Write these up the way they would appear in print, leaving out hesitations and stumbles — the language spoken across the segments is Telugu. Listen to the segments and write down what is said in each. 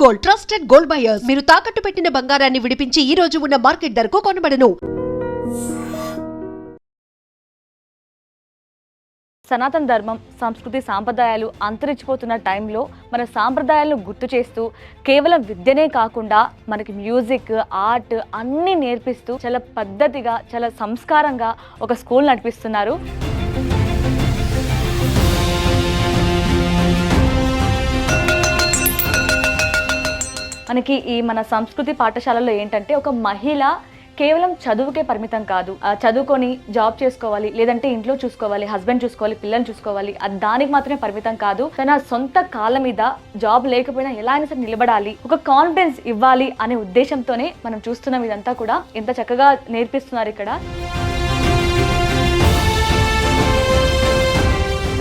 Gold, trusted gold buyers. మీరు తాకట్టు పెట్టిన బంగారాన్ని విడిపించి ఈ రోజు ఉన్న మార్కెట్ ధరకు కొనబడను. సనాతన ధర్మం, సంస్కృతి, సాంప్రదాయాలు అంతరించిపోతున్న టైంలో మన సాంప్రదాయాలను గుర్తు చేస్తూ కేవలం విద్యనే కాకుండా మనకి మ్యూజిక్, ఆర్ట్ అన్నీ నేర్పిస్తూ చాలా పద్ధతిగా, చాలా సంస్కారంగా ఒక స్కూల్ నడిపిస్తున్నారు. మనకి ఈ మన సంస్కృతి పాఠశాలలో ఏంటంటే ఒక మహిళ కేవలం చదువుకే పరిమితం కాదు. చదువుకొని జాబ్ చేసుకోవాలి, లేదంటే ఇంట్లో చూసుకోవాలి, హస్బెండ్ చూసుకోవాలి, పిల్లల్ని చూసుకోవాలి, దానికి మాత్రమే పరిమితం కాదు. తన సొంత కాళ్ళ మీద జాబ్ లేకపోయినా ఎలా అయినా సరే నిలబడాలి, ఒక కాన్ఫిడెన్స్ ఇవ్వాలి అనే ఉద్దేశంతోనే మనం చూస్తున్నాం. ఇదంతా కూడా ఎంత చక్కగా నేర్పిస్తున్నారు ఇక్కడ.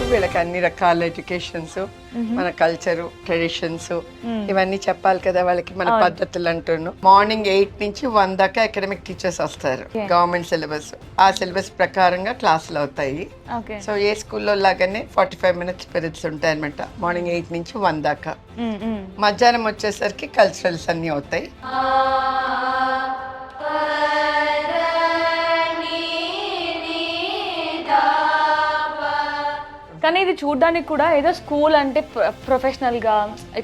వీళ్ళకి అన్ని రకాల ఎడ్యుకేషన్స్, మన కల్చరు, ట్రెడిషన్స్ ఇవన్నీ చెప్పాలి కదా వాళ్ళకి. మన పద్ధతులు అంటున్నాం. మార్నింగ్ 8 నుంచి 1 దాకా అకాడమిక్ టీచర్స్ వస్తారు. గవర్నమెంట్ సిలబస్, ఆ సిలబస్ ప్రకారంగా క్లాసులు అవుతాయి. సో ఏ స్కూల్లో లాగానే 45 మినిట్స్ పీరియడ్స్ ఉంటాయి అనమాట. మార్నింగ్ 8 నుంచి 1 దాకా. మధ్యాహ్నం వచ్చేసరికి కల్చరల్స్ అన్ని అవుతాయి. కానీ ఇది చూడడానికి కూడా ఏదో స్కూల్ అంటే ప్రొఫెషనల్గా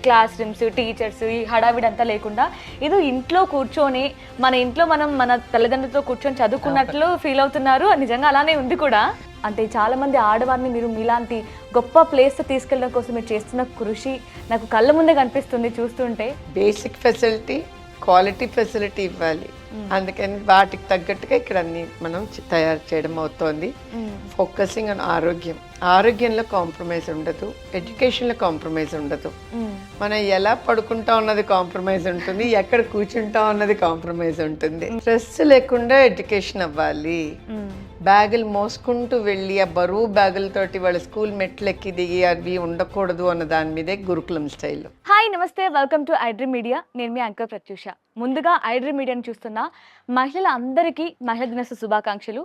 క్లాస్ రూమ్స్, టీచర్స్, ఈ హడావిడి అంతా లేకుండా ఏదో ఇంట్లో కూర్చొని మన ఇంట్లో మనం మన తల్లిదండ్రులతో కూర్చొని చదువుకున్నట్లు ఫీల్ అవుతున్నారు. నిజంగా అలానే ఉంది కూడా. అంటే చాలామంది ఆడవారిని మీరు మీలాంటి గొప్ప ప్లేస్ తీసుకెళ్ళడం కోసం మీరు చేస్తున్న కృషి నాకు కళ్ళ ముందే కనిపిస్తుంది చూస్తుంటే. బేసిక్ ఫెసిలిటీ, క్వాలిటీ ఫెసిలిటీ ఇవ్వాలి. అందుకని వాటికి తగ్గట్టుగా ఇక్కడ అన్ని మనం తయారు చేయడం అవుతోంది. ఫోకసింగ్ ఆన్ ఆరోగ్యం. ఆరోగ్యంలో కాంప్రమైజ్ ఉండదు, ఎడ్యుకేషన్లో కాంప్రమైజ్ ఉండదు. మనం ఎలా పడుకుంటా ఉన్నది కాంప్రమైజ్ ఉంటుంది, ఎక్కడ కూర్చుంటా ఉన్నది కాంప్రమైజ్ ఉంటుంది. స్ట్రెస్ లేకుండా ఎడ్యుకేషన్ అవ్వాలి. బ్యాగులు మోసుకుంటూ వెళ్ళి ఆ బరువు బ్యాగులతోటి వాళ్ళ స్కూల్ మెట్లు ఎక్కి దిగి అవి ఉండకూడదు అన్న దాని మీదే గురుకులం స్టైల్. హాయ్, నమస్తే, వెల్కమ్ టు ఐడ్రీమ్ మీడియా. నేను మీ యాంకర్ ప్రత్యూష. ముందుగా ఐడ్రీమ్ మీడియాని చూస్తున్న మహిళలందరికీ మహిళా దినోత్సవ శుభాకాంక్షలు.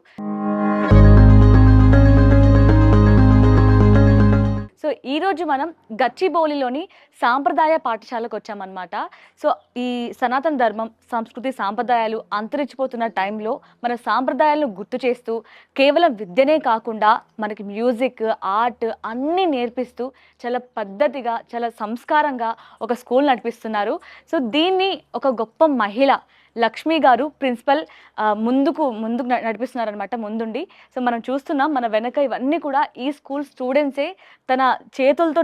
సో ఈరోజు మనం గచ్చిబౌలిలోని సాంప్రదాయ పాఠశాలకు వచ్చామన్నమాట. సో ఈ సనాతన ధర్మం, సంస్కృతి, సాంప్రదాయాలు అంతరించిపోతున్న టైంలో మన సాంప్రదాయాలను గుర్తు చేస్తూ కేవలం విద్యనే కాకుండా మనకి మ్యూజిక్, ఆర్ట్ అన్నీ నేర్పిస్తూ చాలా పద్ధతిగా, చాలా సంస్కారంగా ఒక స్కూల్ నడిపిస్తున్నారు. సో దీన్ని ఒక గొప్ప మహిళ లక్ష్మి గారు ప్రిన్సిపల్ ముందుకు నడిపిస్తున్నారనమాట, ముందుండి. సో మనం చూస్తున్నాం మన వెనక ఇవన్నీ కూడా ఈ స్కూల్ స్టూడెంట్సే తన చేతులతో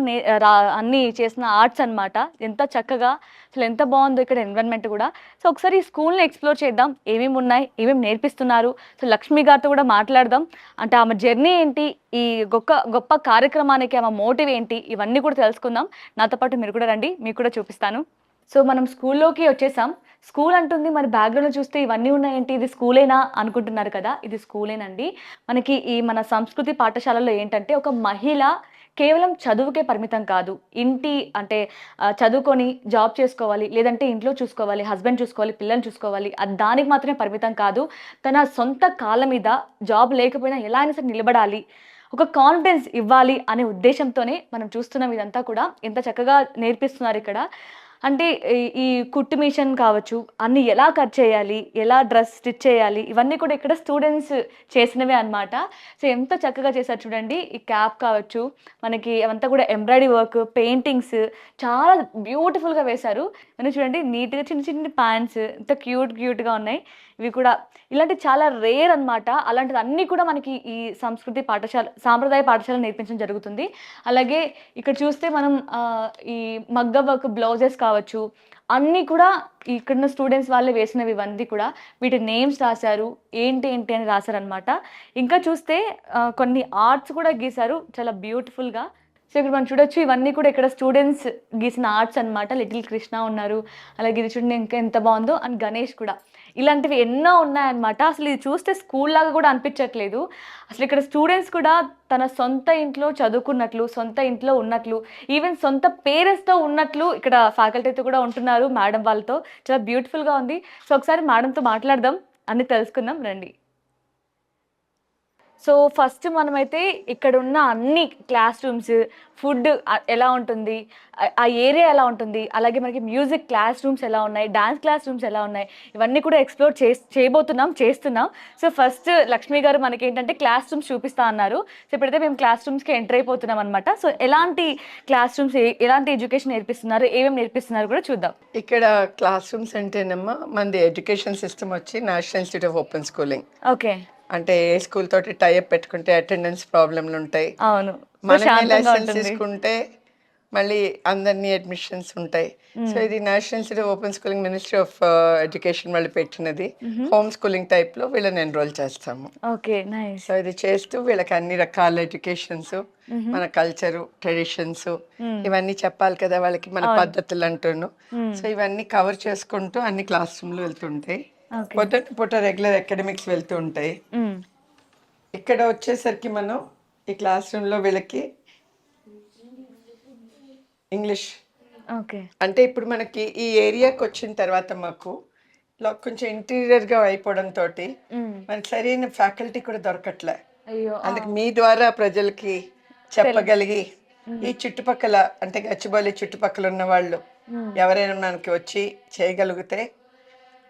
అన్నీ చేసిన ఆర్ట్స్ అనమాట. ఎంత చక్కగా, అసలు ఎంత బాగుందో ఇక్కడ ఎన్విరాన్మెంట్ కూడా. సో ఒకసారి ఈ స్కూల్ని ఎక్స్ప్లోర్ చేద్దాం, ఏమేమి ఉన్నాయి, ఏమేమి నేర్పిస్తున్నారు. సో లక్ష్మి గారితో కూడా మాట్లాడదాం. అంటే ఆమె జర్నీ ఏంటి, ఈ గొప్ప కార్యక్రమానికి ఆమె మోటివ్ ఏంటి, ఇవన్నీ కూడా తెలుసుకుందాం. నాతో పాటు మీరు కూడా రండి, మీకు కూడా చూపిస్తాను. సో మనం స్కూల్లోకి వచ్చేసాం. స్కూల్ అంటుంది, మరి బ్యాక్గ్రౌండ్లో చూస్తే ఇవన్నీ ఉన్నాయేంటి, ఇది స్కూలేనా అనుకుంటున్నారు కదా. ఇది స్కూలేనండి. మనకి ఈ మన సంస్కృతి పాఠశాలలో ఏంటంటే ఒక మహిళ కేవలం చదువుకే పరిమితం కాదు. అంటే చదువుకొని జాబ్ చేసుకోవాలి, లేదంటే ఇంట్లో చూసుకోవాలి, హస్బెండ్ చూసుకోవాలి, పిల్లల్ని చూసుకోవాలి, దానికి మాత్రమే పరిమితం కాదు. తన సొంత కాళ్ళ మీద జాబ్ లేకపోయినా ఎలా అయినా సరే నిలబడాలి, ఒక కాన్ఫిడెన్స్ ఇవ్వాలి అనే ఉద్దేశంతోనే మనం చూస్తున్నాం. ఇదంతా కూడా ఎంత చక్కగా నేర్పిస్తున్నారు ఇక్కడ. అంటే ఈ కుట్టు మిషన్ కావచ్చు, అన్నీ ఎలా కట్ చేయాలి, ఎలా డ్రెస్ స్టిచ్ చేయాలి, ఇవన్నీ కూడా ఇక్కడ స్టూడెంట్స్ చేసినవే అనమాట. సో ఎంత చక్కగా చేశారు చూడండి. ఈ క్యాప్ కావచ్చు, మనకి అవంతా కూడా ఎంబ్రాయిడరీ వర్క్, పెయింటింగ్స్ చాలా బ్యూటిఫుల్గా వేశారు. అని చూడండి, నీట్గా చిన్న చిన్న ప్యాంట్స్ ఎంత క్యూట్గా ఉన్నాయి. ఇవి కూడా ఇలాంటి చాలా రేర్ అనమాట. అలాంటిది అన్నీ కూడా మనకి ఈ సంస్కృతి పాఠశాల, సాంప్రదాయ పాఠశాల నేర్పించడం జరుగుతుంది. అలాగే ఇక్కడ చూస్తే మనం ఈ మగ్గ వర్క్ బ్లౌజెస్ కావచ్చు, అన్నీ కూడా ఇక్కడున్న స్టూడెంట్స్ వాళ్ళే వేసినవి. ఇవన్నీ కూడా వీటి నేమ్స్ రాశారు, ఏంటి అని రాశారనమాట. ఇంకా చూస్తే కొన్ని ఆర్ట్స్ కూడా గీశారు చాలా బ్యూటిఫుల్గా. సో ఇక్కడ మనం చూడొచ్చు, ఇవన్నీ కూడా ఇక్కడ స్టూడెంట్స్ గీసిన ఆర్ట్స్ అనమాట. లిటిల్ కృష్ణ ఉన్నారు, అలాగే ఇది చూడండి ఇంకా ఎంత బాగుందో, అండ్ గణేష్ కూడా. ఇలాంటివి ఎన్నో ఉన్నాయన్నమాట. అసలు ఇది చూస్తే స్కూల్ లాగా కూడా అనిపించట్లేదు. అసలు ఇక్కడ స్టూడెంట్స్ కూడా తన సొంత ఇంట్లో చదువుకున్నట్లు, సొంత ఇంట్లో ఉన్నట్లు, ఈవెన్ సొంత పేరెంట్స్తో ఉన్నట్లు ఇక్కడ ఫ్యాకల్టీతో కూడా ఉంటున్నారు, మేడం వాళ్ళతో. చాలా బ్యూటిఫుల్గా ఉంది. సో ఒకసారి మేడంతో మాట్లాడదాం, అన్నీ తెలుసుకుందాం రండి. సో ఫస్ట్ మనమైతే ఇక్కడ ఉన్న అన్ని క్లాస్ రూమ్స్, ఫుడ్ ఎలా ఉంటుంది, ఆ ఏరియా ఎలా ఉంటుంది, అలాగే మనకి మ్యూజిక్ క్లాస్ రూమ్స్ ఎలా ఉన్నాయి, డాన్స్ క్లాస్ రూమ్స్ ఎలా ఉన్నాయి, ఇవన్నీ కూడా ఎక్స్ప్లోర్ చేస్తున్నాం. సో ఫస్ట్ లక్ష్మి గారు మనకి ఏంటంటే క్లాస్ రూమ్స్ చూపిస్తా అన్నారు. సో ఇప్పుడైతే మేము క్లాస్ రూమ్స్కి ఎంటర్ అయిపోతున్నాం అనమాట. సో ఎలాంటి క్లాస్ రూమ్స్, ఎలాంటి ఎడ్యుకేషన్ నేర్పిస్తున్నారు, ఏమేమి నేర్పిస్తున్నారు కూడా చూద్దాం. ఇక్కడ క్లాస్ రూమ్స్ అంటేనమ్మా మనది ఎడ్యుకేషన్ సిస్టమ్ వచ్చి national institute of open schooling. Okay. అంటే ఏ స్కూల్ తోటి టైఅప్ పెట్టుకుంటే అటెండెన్స్ ప్రాబ్లంలు ఉంటాయి. అవును. మనమే లైసెన్స్ తీసుకుంటే మళ్ళీ అందరినీ అడ్మిషన్స్ ఉంటాయి. సో ఇది national institute of open schooling, ministry of education వాళ్ళు పెట్టినది. హోమ్ స్కూలింగ్ టైప్ లో వీళ్ళని ఎన్రోల్ చేస్తాము. Okay, nice. సో ఇది చేస్తూ వీళ్ళకి అన్ని రకాల ఎడ్యుకేషన్స్, మన కల్చరు, ట్రెడిషన్స్ ఇవన్నీ చెప్పాలి కదా వాళ్ళకి, మన పద్ధతులు అంటూను. సో ఇవన్నీ కవర్ చేసుకుంటూ అన్ని క్లాస్ రూమ్లు వెళ్తుంటాయి. పొద్దున్న పూట రెగ్యులర్ అకాడమిక్స్ వెళ్తూ ఉంటాయి. ఇక్కడ వచ్చేసరికి మనం ఈ క్లాస్ రూమ్ లో వీళ్ళకి ఇంగ్లీష్, ఓకే, అంటే ఇప్పుడు మనకి ఈ ఏరియాకి వచ్చిన తర్వాత మాకు కొంచెం ఇంటీరియర్ గా అయిపోవడం తోటి మనకి సరైన ఫ్యాకల్టీ కూడా దొరకట్లే. అయ్యో. అందుకే మీ ద్వారా ప్రజలకి చెప్పగలిగి ఈ చుట్టుపక్కల అంటే గచ్చిబౌలి చుట్టుపక్కల ఉన్న వాళ్ళు ఎవరైనా మనకి వచ్చి చేయగలిగితే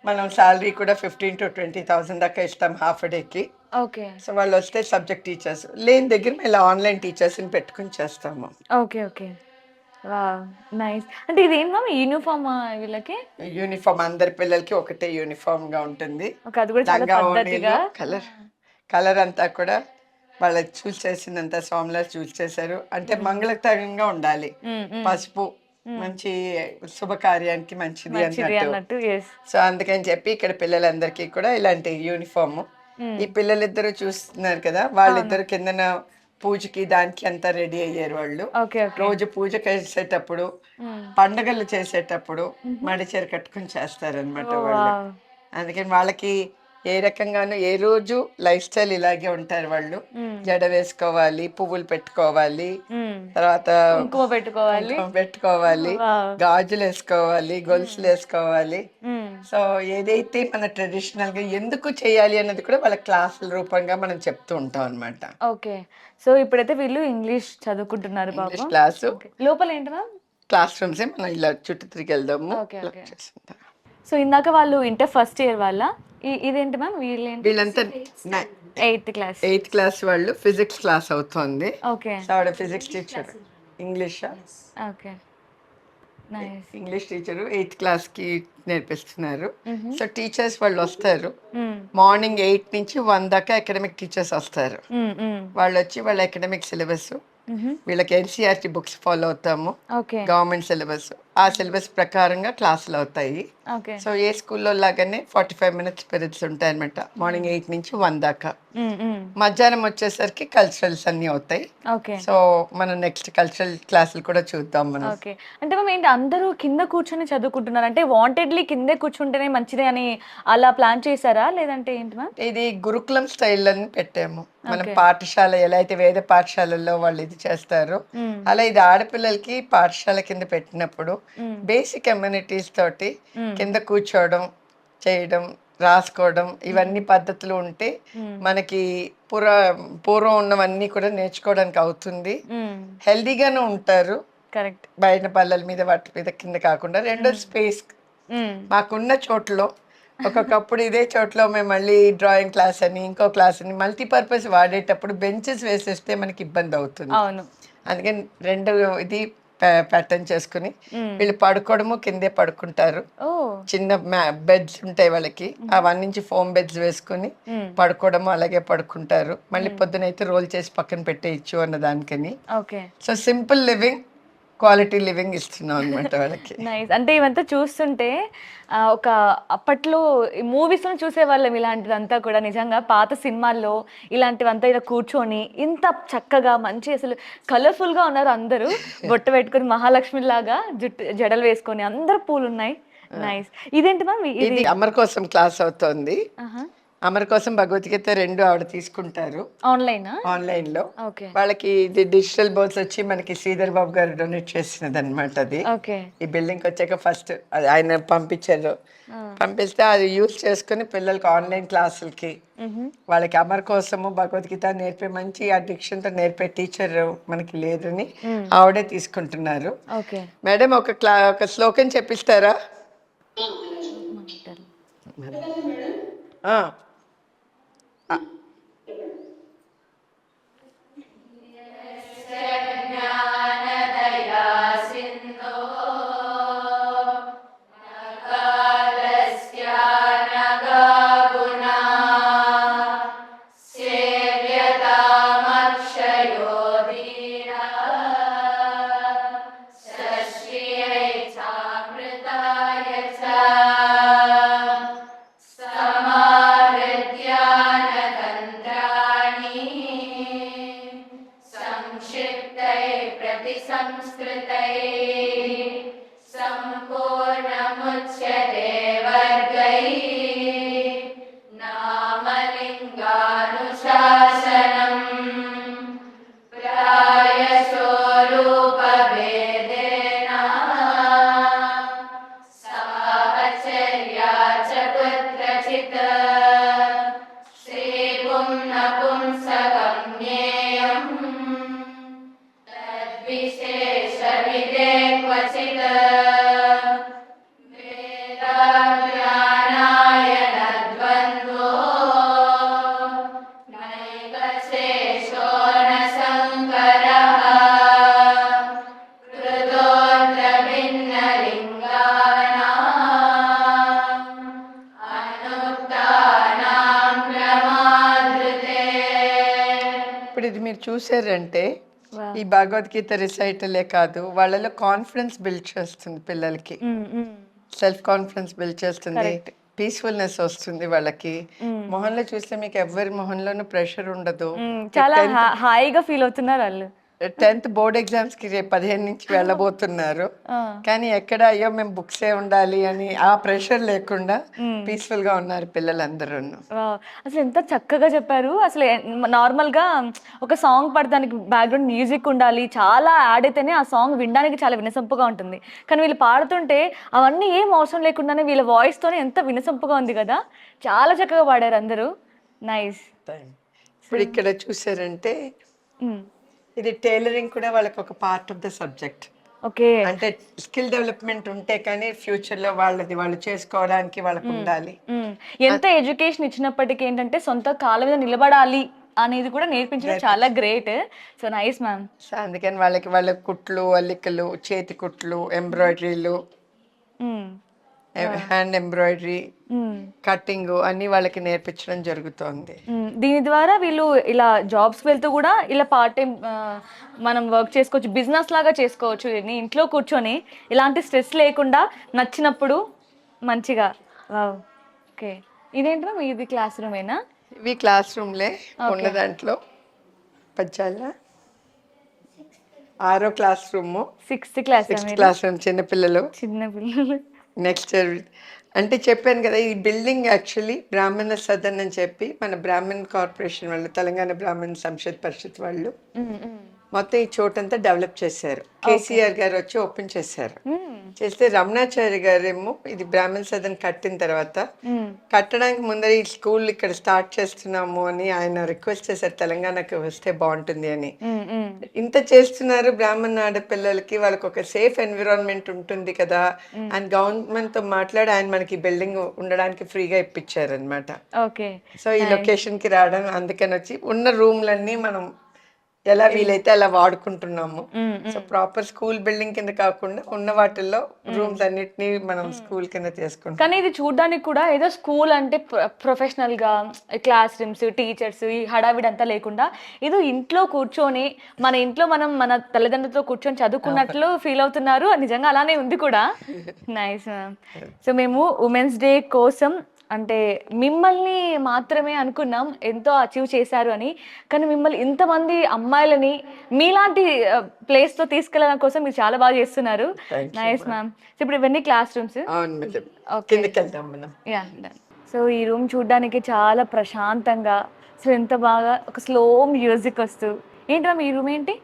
మనం శాలరీ కూడా 15,000 to 20,000 దాకా ఇస్తాం హాఫ్ డేకి. ఓకే. సో వాళ్ళు వస్తే సబ్జెక్ట్ టీచర్స్, లేని దగ్గర మేము ఇలా ఆన్లైన్ టీచర్స్ని పెట్టుకుని చేస్తాము. Okay, okay, nice. అంటే ఇది ఏం మ్యామ్, యూనిఫామ్ వీళ్ళకి? యూనిఫామ్ అందరి పిల్లలకి ఒకటే యూనిఫామ్ గా ఉంటుంది. అది కూడా చాలా పద్ధతిగా. కలర్ అంతా కూడా వాళ్ళ చూస్ చేసిందంతా స్వామిలా చూస్ చేశారు. అంటే మంగళకరంగా ఉండాలి, పసుపు మంచి శుభకార్యానికి మంచిది అన్నట్టు. సో అందుకని చెప్పి ఇక్కడ పిల్లలందరికీ కూడా ఇలాంటి యూనిఫామ్. ఈ పిల్లలిద్దరు చూస్తున్నారు కదా, వాళ్ళిద్దరు కిందన పూజకి దానికి అంతా రెడీ అయ్యారు వాళ్ళు. రోజు పూజ చేసేటప్పుడు, పండుగలు చేసేటప్పుడు మడిచీర కట్టుకుని చేస్తారనమాట వాళ్ళు. అందుకని వాళ్ళకి ఏ రకంగానూ ఏ రోజు లైఫ్ స్టైల్ ఇలాగే ఉంటారు వాళ్ళు. జడ వేసుకోవాలి, పువ్వులు పెట్టుకోవాలి, తర్వాత పెట్టుకోవాలి, గాజులు వేసుకోవాలి, గొలుసులు వేసుకోవాలి. సో ఏదైతే మన ట్రెడిషనల్ గా ఎందుకు చేయాలి అన్నది కూడా వాళ్ళ క్లాసుల రూపంగా మనం చెప్తూ ఉంటాం అనమాట. ఓకే. సో ఇప్పుడైతే వీళ్ళు ఇంగ్లీష్ చదువుకుంటున్నారు. ఇంగ్లీష్ క్లాసు లోపల ఏంటి మ్యామ్? క్లాస్ రూమ్స్ మనం ఇలా చుట్టూ తిరిగి వెళ్దాము. సో ఇందాక వాళ్ళు ఇంటర్ ఫస్ట్ ఇయర్ వాళ్ళ, ఇదేంటి మ్యామ్ వీళ్ళంతా 8th క్లాస్ వాళ్ళు. ఫిజిక్స్ క్లాస్ అవుతుంది. ఓకే. సో ఆవిడ physics teacher, English English teacher 8th class కి నేర్పిస్తున్నారు. సో టీచర్స్ వాళ్ళు వస్తారు మార్నింగ్ 8 నుంచి 1 దాకా అకాడమిక్ టీచర్స్ వస్తారు. వాళ్ళు వచ్చి వాళ్ళ అకాడమిక్ సిలబస్, వీళ్ళకి ఎన్సీఆర్టీ బుక్స్ ఫాలో అవుతాము, గవర్నమెంట్ సిలబస్, ఆ సిలబస్ ప్రకారంగా క్లాసులు అవుతాయి. సో ఏ స్కూల్లో లాగానే 45 minutes పీరియడ్స్ ఉంటాయి అనమాట, మార్నింగ్ 8 నుంచి 1 దాకా. మధ్యాహ్నం వచ్చేసరికి కల్చరల్స్ అన్ని అవుతాయి. సో మనం నెక్స్ట్ కల్చరల్ క్లాసులు కూడా చూద్దాం మనం. అంటే మనం ఏంటి అందరూ కింద కూర్చొని చదువుకుంటున్నారు, అంటే వాంటెడ్లీ కిందే కూర్చుంటేనే మంచిదే అని అలా ప్లాన్ చేశారా, లేదంటే ఏంటి మ్యామ్? ఇది గురుకులం స్టైల్ అని పెట్టాము. మన పాఠశాల ఎలా అయితే వేద పాఠశాలల్లో వాళ్ళు ఇది చేస్తారు, అలా ఇది ఆడపిల్లలకి పాఠశాల కింద పెట్టినప్పుడు బేసిక్ అమ్యూనిటీస్ తోటి కింద కూర్చోవడం, చేయడం, రాసుకోవడం ఇవన్నీ పద్ధతులు ఉంటే మనకి పూర్వం ఉన్నవన్నీ కూడా నేర్చుకోవడానికి అవుతుంది. హెల్దీగానే ఉంటారు. కరెక్ట్. బయట పల్లెల మీద వాటి మీద కింద కాకుండా రెండో స్పేస్ మాకున్న చోట్ల. ఒకప్పుడు ఇదే చోట్ల మేము మళ్ళీ డ్రాయింగ్ క్లాస్ అని ఇంకో క్లాస్ అని మల్టీపర్పస్ వాడేటప్పుడు బెంచెస్ వేసేస్తే మనకి ఇబ్బంది అవుతుంది. అందుకని రెండు ఇది ప్యాటర్న్ చేసుకుని వీళ్ళు పడుకోవడము కిందే పడుకుంటారు. చిన్న బెడ్స్ ఉంటాయి వాళ్ళకి, అవన్నీ నుంచి ఫోమ్ బెడ్స్ వేసుకుని పడుకోవడము అలాగే పడుకుంటారు. మళ్ళీ పొద్దునైతే రోల్ చేసి పక్కన పెట్టేయచ్చు అన్న దానికని. So simple living, quality living ఇస్తున్నాం అనమాట వాళ్ళకి. నైస్. అంటే ఇవంతా చూస్తుంటే ఒక అప్పట్లో మూవీస్ లో చూసేవాళ్ళం ఇలాంటిదంతా కూడా. నిజంగా పాత సినిమాల్లో ఇలాంటివంతా ఇలా కూర్చొని ఇంత చక్కగా మంచి అసలు కలర్ఫుల్ గా ఉన్నారు అందరూ. బొట్టు పెట్టుకుని మహాలక్ష్మి లాగా జడలు వేసుకొని అందరు పూలు ఉన్నాయి. నైస్. ఇదేంటి మ్యామ్? ఇది అమర్ కోసం క్లాస్ అవుతుంది. అమర్ కోసం భగవద్గీత 2 ఆవిడ తీసుకుంటారు ఆన్లైనా? ఆన్లైన్లో. ఓకే. వాళ్ళకి ఇది డిజిటల్ బోర్డ్స్ వచ్చి మనకి శ్రీధర్ బాబు గారు డొనేట్ చేసినది అనమాట. అది ఓకే. ఈ బిల్డింగ్కి వచ్చాక ఫస్ట్ అది ఆయన పంపించారు. పంపిస్తే అది యూజ్ చేసుకుని పిల్లలకి ఆన్లైన్ క్లాసులకి వాళ్ళకి అమర్ కోసము భగవద్గీత నేర్పే మంచి ఆ డిక్షన్తో నేర్పే టీచర్ మనకి లేదని ఆవిడే తీసుకుంటున్నారు. ఓకే. మేడం ఒక శ్లోకం చెప్పిస్తారా? ఆ. ఇప్పుడు ఇది మీరు చూసారంటే ఈ భగవద్గీత రిసైటలే కాదు, వాళ్ళలో కాన్ఫిడెన్స్ బిల్డ్ చేస్తుంది, పిల్లలకి సెల్ఫ్ కాన్ఫిడెన్స్ బిల్డ్ చేస్తుంది, పీస్ఫుల్నెస్ వస్తుంది వాళ్ళకి. మొహంలో చూస్తే మీకు ఎవరి మొహంలోనూ ప్రెషర్ ఉండదు. చాలా హాయిగా ఫీల్ అవుతున్నారు వాళ్ళు. 10th బోర్డ్ ఎగ్జామ్స్ కి రేపు 15 నుంచి వెళ్ళబోతున్నారు. కానీ ఎక్కడ అయ్యో మేము బుక్సే ఉండాలి అని ఆ ప్రెషర్ లేకుండా పీస్ఫుల్ గా ఉన్నారు పిల్లలందరూ. అసలు ఎంత చక్కగా చెప్పారు. అసలు నార్మల్ గా ఒక సాంగ్ పడడానికి బ్యాక్గ్రౌండ్ మ్యూజిక్ ఉండాలి, చాలా యాడ్ అయితేనే ఆ సాంగ్ వినడానికి చాలా వినసొంపుగా ఉంటుంది. కానీ వీళ్ళు పాడుతుంటే అవన్నీ ఏం అవసరం లేకుండానే వీళ్ళ వాయిస్ తోనే ఎంత వినసొంపుగా ఉంది కదా. చాలా చక్కగా పాడారు అందరూ. నైస్. ఇప్పుడు ఇక్కడ చూసారంటే ఇది టైలరింగ్ కూడా వాళ్ళకి ఒక part of the subject. Okay. అంటే స్కిల్ డెవలప్మెంట్ ఉంటే కానీ ఫ్యూచర్ లో వాళ్ళు చేసుకోవడానికి వాళ్ళకి ఉండాలి. ఎంత ఎడ్యుకేషన్ ఇచ్చినప్పటికీ ఏంటంటే సొంత కాళ్ళ మీద నిలబడాలి అనేది కూడా నేర్పించడం చాలా గ్రేట్. So nice ma'am. అందుకని వాళ్ళ కుట్లు, అల్లికలు, చేతి కుట్లు, ఎంబ్రాయిడరీలు, హ్యాండ్ ఎంబ్రాయిడరీ, కటింగ్ అన్ని వాళ్ళకి నేర్పించడం జరుగుతోంది. దీని ద్వారా వీళ్ళు ఇలా జాబ్స్ వెళ్తూ కూడా ఇలా పార్ట్ టైం మనం వర్క్ చేసుకోవచ్చు, బిజినెస్ లాగా చేసుకోవచ్చు. ఇంట్లో కూర్చొని ఇలాంటి స్ట్రెస్ లేకుండా నచ్చినప్పుడు మంచిగా. ఓకే. ఇదేంటో ఇది క్లాస్ రూమేనా? ఇవి క్లాస్ రూమ్లే ఉన్న దాంట్లో పచ్చాల 6వ class room, 6th class room చిన్నపిల్లలు. నెక్స్ట్ అంటే చెప్పాను కదా, ఈ బిల్డింగ్ యాక్చువల్లీ బ్రాహ్మణ సదన్ అని చెప్పి మన బ్రాహ్మణ్ కార్పొరేషన్ వాళ్ళు, తెలంగాణ బ్రాహ్మణ సంక్షేమ పరిషత్ వాళ్ళు మొత్తం ఈ చోటంతా డెవలప్ చేశారు. కేసీఆర్ గారు వచ్చి ఓపెన్ చేశారు. చేస్తే రమణాచారి గారేమో ఇది బ్రాహ్మణ సదన్ కట్టిన తర్వాత కట్టడానికి ముందర ఈ స్కూల్ ఇక్కడ స్టార్ట్ చేస్తున్నాము అని ఆయన రిక్వెస్ట్ చేశారు, తెలంగాణకి వస్తే బాగుంటుంది అని. ఇంత చేస్తున్నారు బ్రాహ్మణ ఆడపిల్లలకి, వాళ్ళకి ఒక సేఫ్ ఎన్విరాన్మెంట్ ఉంటుంది కదా అని గవర్నమెంట్ తో మాట్లాడి ఆయన మనకి బిల్డింగ్ ఉండడానికి ఫ్రీగా ఇప్పించారు అనమాట. సో ఈ లొకేషన్ కి రావడం, అందుకని వచ్చి ఉన్న రూమ్లన్నీ మనం ఎలా వీలైతే అలా వాడుకుంటున్నాము. సో ప్రాపర్ స్కూల్ బిల్డింగ్ కింద కాకుండా ఉన్న వాటిల్లో రూమ్స్ అన్నిటినీ మనం స్కూల్ కింద చేసుకుంటాం. కానీ ఇది చూడడానికి కూడా ఏదో స్కూల్ అంటే ప్రొఫెషనల్ గా క్లాస్ రూమ్స్, టీచర్స్, ఈ హడావిడి అంతా లేకుండా ఏదో ఇంట్లో కూర్చొని మన ఇంట్లో మనం మన తల్లిదండ్రులతో కూర్చొని చదువుకున్నట్లు ఫీల్ అవుతున్నారు. నిజంగా అలానే ఉంది కూడా. Nice ma'am. సో మేము ఉమెన్స్ డే కోసం అంటే మిమ్మల్ని మాత్రమే అనుకున్నాం ఎంతో అచీవ్ చేశారు అని. కానీ మిమ్మల్ని ఇంతమంది అమ్మాయిలని మీలాంటి ప్లేస్తో తీసుకెళ్ళడం కోసం మీరు చాలా బాగా చేస్తున్నారు. Nice ma'am. ఇప్పుడు ఇవన్నీ క్లాస్ రూమ్స్. యా. సో ఈ రూమ్ చూడడానికి చాలా ప్రశాంతంగా, సో ఎంత బాగా ఒక స్లో మ్యూజిక్ వస్తూ. ఏంటి మీ రూమ్ ఏంటి?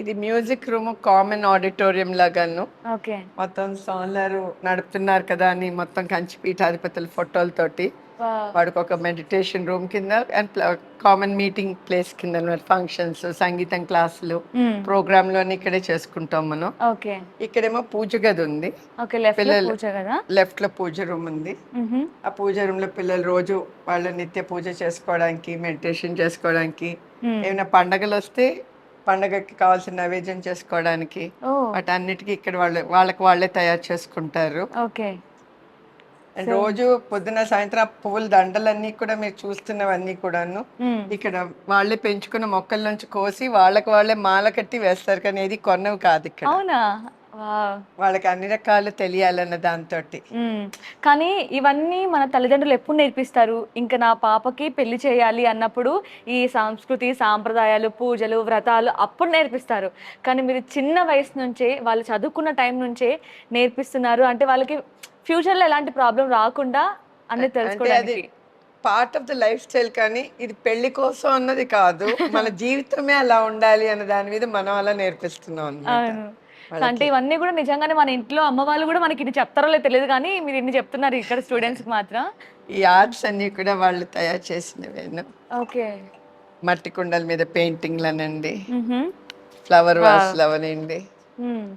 ఇది మ్యూజిక్ రూమ్, కామన్ ఆడిటోరియం లాగాను. ఓకే. మొత్తం సోలారు నడుపుతున్నారు కదా అని మొత్తం కంచిపీఠాధిపతుల ఫోటోలతోటి వాడికి ఒక మెడిటేషన్ రూమ్ కింద అండ్ కామన్ మీటింగ్ ప్లేస్ కింద ఫంక్షన్స్, సంగీతం క్లాసులు, ప్రోగ్రామ్ లోని ఇక్కడే చేసుకుంటాం మనం. ఓకే. ఇక్కడేమో పూజ గది ఉంది. ఓకే, లెఫ్ట్ లో పూజ కదా? లెఫ్ట్ లో పూజ రూమ్ ఉంది. ఆ పూజ రూమ్ లో పిల్లలు రోజు వాళ్ళ నిత్య పూజ చేసుకోవడానికి, మెడిటేషన్ చేసుకోవడానికి, ఏమైనా పండగలు వస్తే పండగకి కావాల్సిన నైవేద్యం చేసుకోవడానికి, వాటన్నిటికీ ఇక్కడ వాళ్ళకి వాళ్ళే తయారు చేసుకుంటారు. ఓకే. రోజు పొద్దున సాయంత్రం పువ్వుల దండలన్నీ కూడా మీరు చూస్తున్నవన్నీ కూడాను ఇక్కడ వాళ్ళే పెంచుకున్న మొక్కల నుంచి కోసి వాళ్ళకి వాళ్ళే మాల కట్టి వేస్తారు. కానీ ఏది కొన్నవి కాదు ఇక్కడ. అవునా? వాళ్ళకి అన్ని రకాలు తెలియాలన్న దాంతో. కానీ ఇవన్నీ మన తల్లిదండ్రులు ఎప్పుడు నేర్పిస్తారు? ఇంకా నా పాపకి పెళ్లి చేయాలి అన్నప్పుడు ఈ సంస్కృతి, సాంప్రదాయాలు, పూజలు, వ్రతాలు అప్పుడు నేర్పిస్తారు. కానీ మీరు చిన్న వయసు నుంచే, వాళ్ళు చదువుకున్న టైం నుంచే నేర్పిస్తున్నారు అంటే వాళ్ళకి ఫ్యూచర్లో ఎలాంటి ప్రాబ్లం రాకుండా అన్నీ తెలుసుకోవడానికి. Part of the life style. కానీ ఇది పెళ్లి కోసం అన్నది కాదు, మన జీవితమే అలా ఉండాలి అన్న దాని మీద మనం అలా నేర్పిస్తున్నాం అన్నమాట. అంటే ఇవన్నీ కూడా నిజంగానే మన ఇంట్లో అమ్మ వాళ్ళు కూడా మనకి ఇది చెప్తారో లేదు తెలియదు, కానీ మీరు ఇన్ని చెప్తున్నారు ఇక్కడ స్టూడెంట్స్ కి మాత్రం. ఈ ఆర్ట్స్ అన్ని కూడా వాళ్ళు తయారు చేసినవేను. ఓకే. మట్టి కుండల మీద పెయింటింగ్లు అనండి, ఫ్లవర్ వాస్ అవనండి,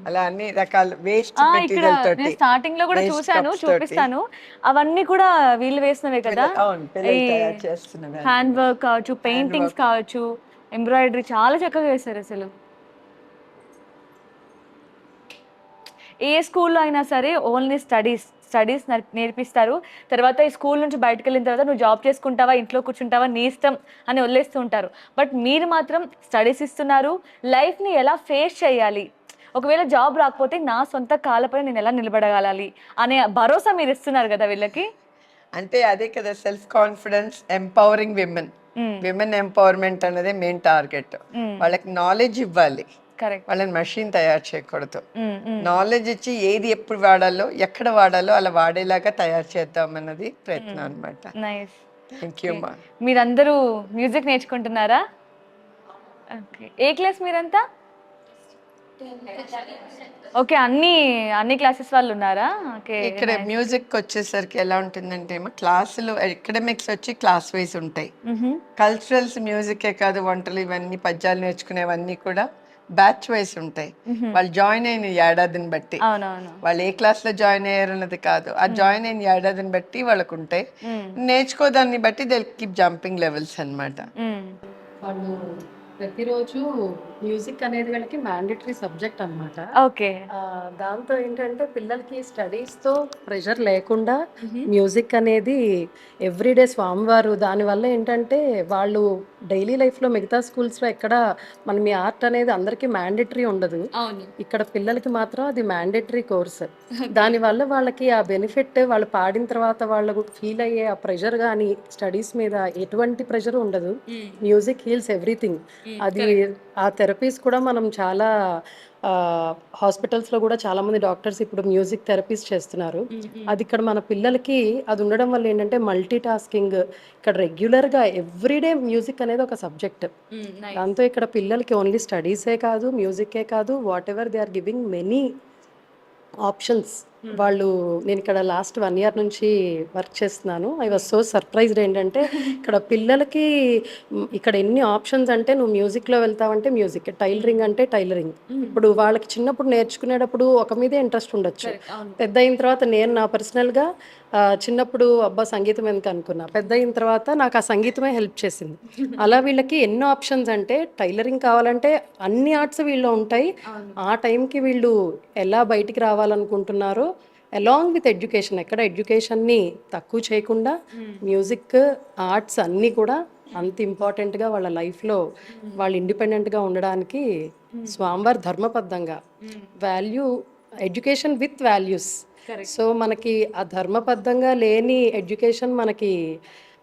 అలా అన్ని రకాల వేస్ట్ మెటీరియల్ తోటి. స్టార్టింగ్ లో కూడా చూసాను, చూపిస్తాను. అవన్నీ కూడా వీళ్ళు వేసినవే కదా? హ్యాండ్ వర్క్ కావచ్చు, పెయింటింగ్స్ కావచ్చు, ఎంబ్రాయిడరీ చాలా చక్కగా వేస్తారు అసలు. ఏ స్కూల్లో అయినా సరే ఓన్లీ స్టడీస్ నేర్పిస్తారు. తర్వాత ఈ స్కూల్ నుంచి బయటకు వెళ్ళిన తర్వాత నువ్వు జాబ్ చేసుకుంటావా, ఇంట్లో కూర్చుంటావా, నీ ఇష్టం అని వదిలేస్తూ ఉంటారు. బట్ మీరు మాత్రం స్టడీస్ ఇస్తున్నారు, లైఫ్ని ఎలా ఫేస్ చేయాలి, ఒకవేళ జాబ్ రాకపోతే నా సొంత కాళ్ళపై నేను ఎలా నిలబడగలాలి అనే భరోసా మీరు ఇస్తున్నారు కదా వీళ్ళకి. అంటే అదే కదా self confidence, empowering women empowerment అనేది మెయిన్ టార్గెట్. వాళ్ళకి నాలెడ్జ్ ఇవ్వాలి, వాళ్ళని మెషిన్ తయారు చేయకూడదు. నాలెడ్జ్ ఇచ్చి ఏది ఎప్పుడు వాడాలో, ఎక్కడ వాడాలో అలా వాడేలాగా తయారు చేద్దాం అన్నది ప్రయత్నం అన్నమాట. థ్యాంక్ యూ మా. మీరందరూ మ్యూజిక్ నేర్చుకుంటున్నారా? ఏ క్లాస్ మీరంతా? ఓకే, అన్ని క్లాసెస్ వాళ్ళు ఉన్నారా? ఓకే. ఇక్కడ మ్యూజిక్ వచ్చేసరికి ఎలా ఉంటుందంటే క్లాసులు అకాడమిక్స్ వచ్చి క్లాస్ వైజ్ ఉంటాయి. కల్చరల్స్ మ్యూజికే కాదు, వంటలు ఇవన్నీ పద్యాలు నేర్చుకునేవన్నీ కూడా బ్యాచ్ వైజ్ ఉంటాయి. వాళ్ళు జాయిన్ అయిన ఏడాదిని బట్టి, వాళ్ళు ఏ క్లాస్ లో జాయిన్ అయ్యారు అన్నది కాదు, ఆ జాయిన్ అయిన ఏడాదిని బట్టి వాళ్ళకు ఉంటాయి. నేర్చుకోదాన్ని బట్టి దే కీప్ జంపింగ్ లెవెల్స్ అన్నమాట. వాళ్ళు ప్రతిరోజు మ్యూజిక్ అనేది వీళ్ళకి మ్యాండేటరీ సబ్జెక్ట్ అన్నమాట. ఓకే. దాంతో ఏంటంటే పిల్లలకి స్టడీస్ తో ప్రెషర్ లేకుండా మ్యూజిక్ అనేది ఎవ్రీడే స్వామివారు, దానివల్ల ఏంటంటే వాళ్ళు డైలీ లైఫ్ లో మిగతా స్కూల్స్ లో ఎక్కడ మనం ఈ ఆర్ట్ అనేది అందరికీ మ్యాండేటరీ ఉండదు, ఇక్కడ పిల్లలకి మాత్రం అది మ్యాండేటరీ కోర్స్. దానివల్ల వాళ్ళకి ఆ బెనిఫిట్, వాళ్ళు పాడిన తర్వాత వాళ్ళకు ఫీల్ అయ్యే ఆ ప్రెషర్ కానీ స్టడీస్ మీద ఎటువంటి ప్రెషర్ ఉండదు. Music heels everything. అది ఆ థెరపీస్ కూడా మనం చాలా హాస్పిటల్స్లో కూడా చాలా మంది డాక్టర్స్ ఇప్పుడు మ్యూజిక్ థెరపీస్ చేస్తున్నారు. అది ఇక్కడ మన పిల్లలకి అది ఉండడం వల్ల ఏంటంటే మల్టీ టాస్కింగ్, ఇక్కడ రెగ్యులర్గా ఎవ్రీడే మ్యూజిక్ అనేది ఒక సబ్జెక్ట్. దాంతో ఇక్కడ పిల్లలకి ఓన్లీ స్టడీసే కాదు, మ్యూజికే కాదు, whatever they are giving many options. వాళ్ళు, నేను ఇక్కడ లాస్ట్ 1 year నుంచి వర్క్ చేస్తున్నాను. ఐ వాజ్ సో సర్ప్రైజ్డ్ ఏంటంటే ఇక్కడ పిల్లలకి ఇక్కడ ఎన్ని ఆప్షన్స్ అంటే, నువ్వు మ్యూజిక్లో వెళ్తావంటే మ్యూజిక్, టైలరింగ్ అంటే టైలరింగ్. ఇప్పుడు వాళ్ళకి చిన్నప్పుడు నేర్చుకునేటప్పుడు ఒక మీదే ఇంట్రెస్ట్ ఉండొచ్చు, పెద్ద అయిన తర్వాత నేను నా పర్సనల్గా చిన్నప్పుడు అబ్బా సంగీతం ఎందుకు అనుకున్నా, పెద్ద అయిన తర్వాత నాకు ఆ సంగీతమే హెల్ప్ చేసింది. అలా వీళ్ళకి ఎన్నో ఆప్షన్స్, అంటే టైలరింగ్ కావాలంటే అన్ని ఆర్ట్స్ వీళ్ళు ఉంటాయి. ఆ టైంకి వీళ్ళు ఎలా బయటికి రావాలనుకుంటున్నారో అలాంగ్ విత్ ఎడ్యుకేషన్, ఎక్కడ ఎడ్యుకేషన్ని తక్కువ చేయకుండా మ్యూజిక్, ఆర్ట్స్ అన్నీ కూడా అంత ఇంపార్టెంట్గా వాళ్ళ లైఫ్లో వాళ్ళు ఇండిపెండెంట్గా ఉండడానికి స్వామివారి ధర్మబద్ధంగా value, education with values. So మనకి ఆ ధర్మబద్ధంగా లేని ఎడ్యుకేషన్ మనకి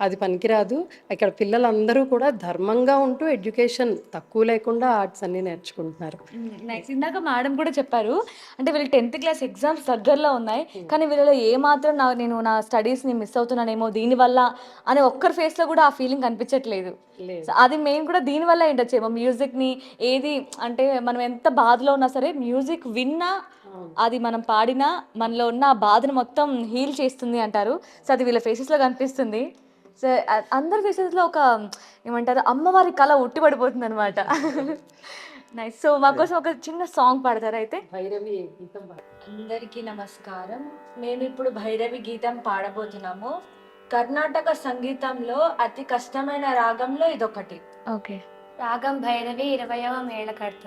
అది పనికిరాదు. ఇక్కడ పిల్లలందరూ కూడా ధర్మంగా ఉంటూ ఎడ్యుకేషన్ తక్కువ లేకుండా ఆర్ట్స్ అన్నీ నేర్చుకుంటున్నారు. నెక్స్ట్ ఇందాక మేడం కూడా చెప్పారు, అంటే వీళ్ళు 10th క్లాస్ ఎగ్జామ్స్ దగ్గరలో ఉన్నాయి, కానీ వీళ్ళలో ఏ మాత్రం నేను నా స్టడీస్ని మిస్ అవుతున్నానేమో దీనివల్ల అనే ఒక్కరి ఫేస్లో కూడా ఆ ఫీలింగ్ కనిపించట్లేదు. సో అది మేము కూడా దీనివల్ల ఏంటొచ్చేమో మ్యూజిక్ని ఏది అంటే మనం ఎంత బాధలో ఉన్నా సరే మ్యూజిక్ విన్నా అది మనం పాడినా మనలో ఉన్న ఆ బాధను మొత్తం హీల్ చేస్తుంది అంటారు. సో అది వీళ్ళ ఫేసెస్లో కనిపిస్తుంది. సో అందరి ఫేసెస్లో ఒక ఏమంటారు అమ్మవారి కళ ఉట్టిపడిపోతుంది అనమాట. నైస్. సో మాకోసం ఒక చిన్న సాంగ్ పాడతారా అయితే? భైరవి గీతం అందరికీ నమస్కారం. మేము ఇప్పుడు భైరవి గీతం పాడబోతున్నాము. కర్ణాటక సంగీతంలో అతి కష్టమైన రాగంలో ఇదొకటి. ఓకే. రాగం భైరవి 20వ మేళకర్త.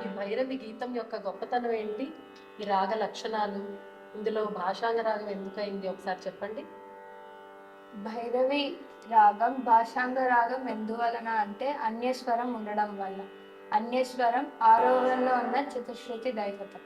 ఈ భైరవి గీతం యొక్క గొప్పతనం ఏంటి, ఈ రాగ లక్షణాలు, ఇందులో భాషాంగ రాగం ఎందుకైంది ఒకసారి చెప్పండి. భైరవి రాగం భాషాంగ రాగం ఎందువలన అంటే అన్యస్వరం ఉండడం వల్ల. అన్యస్వరం ఆరోహణలో ఉన్న చతుశ్రుతి దైవతం.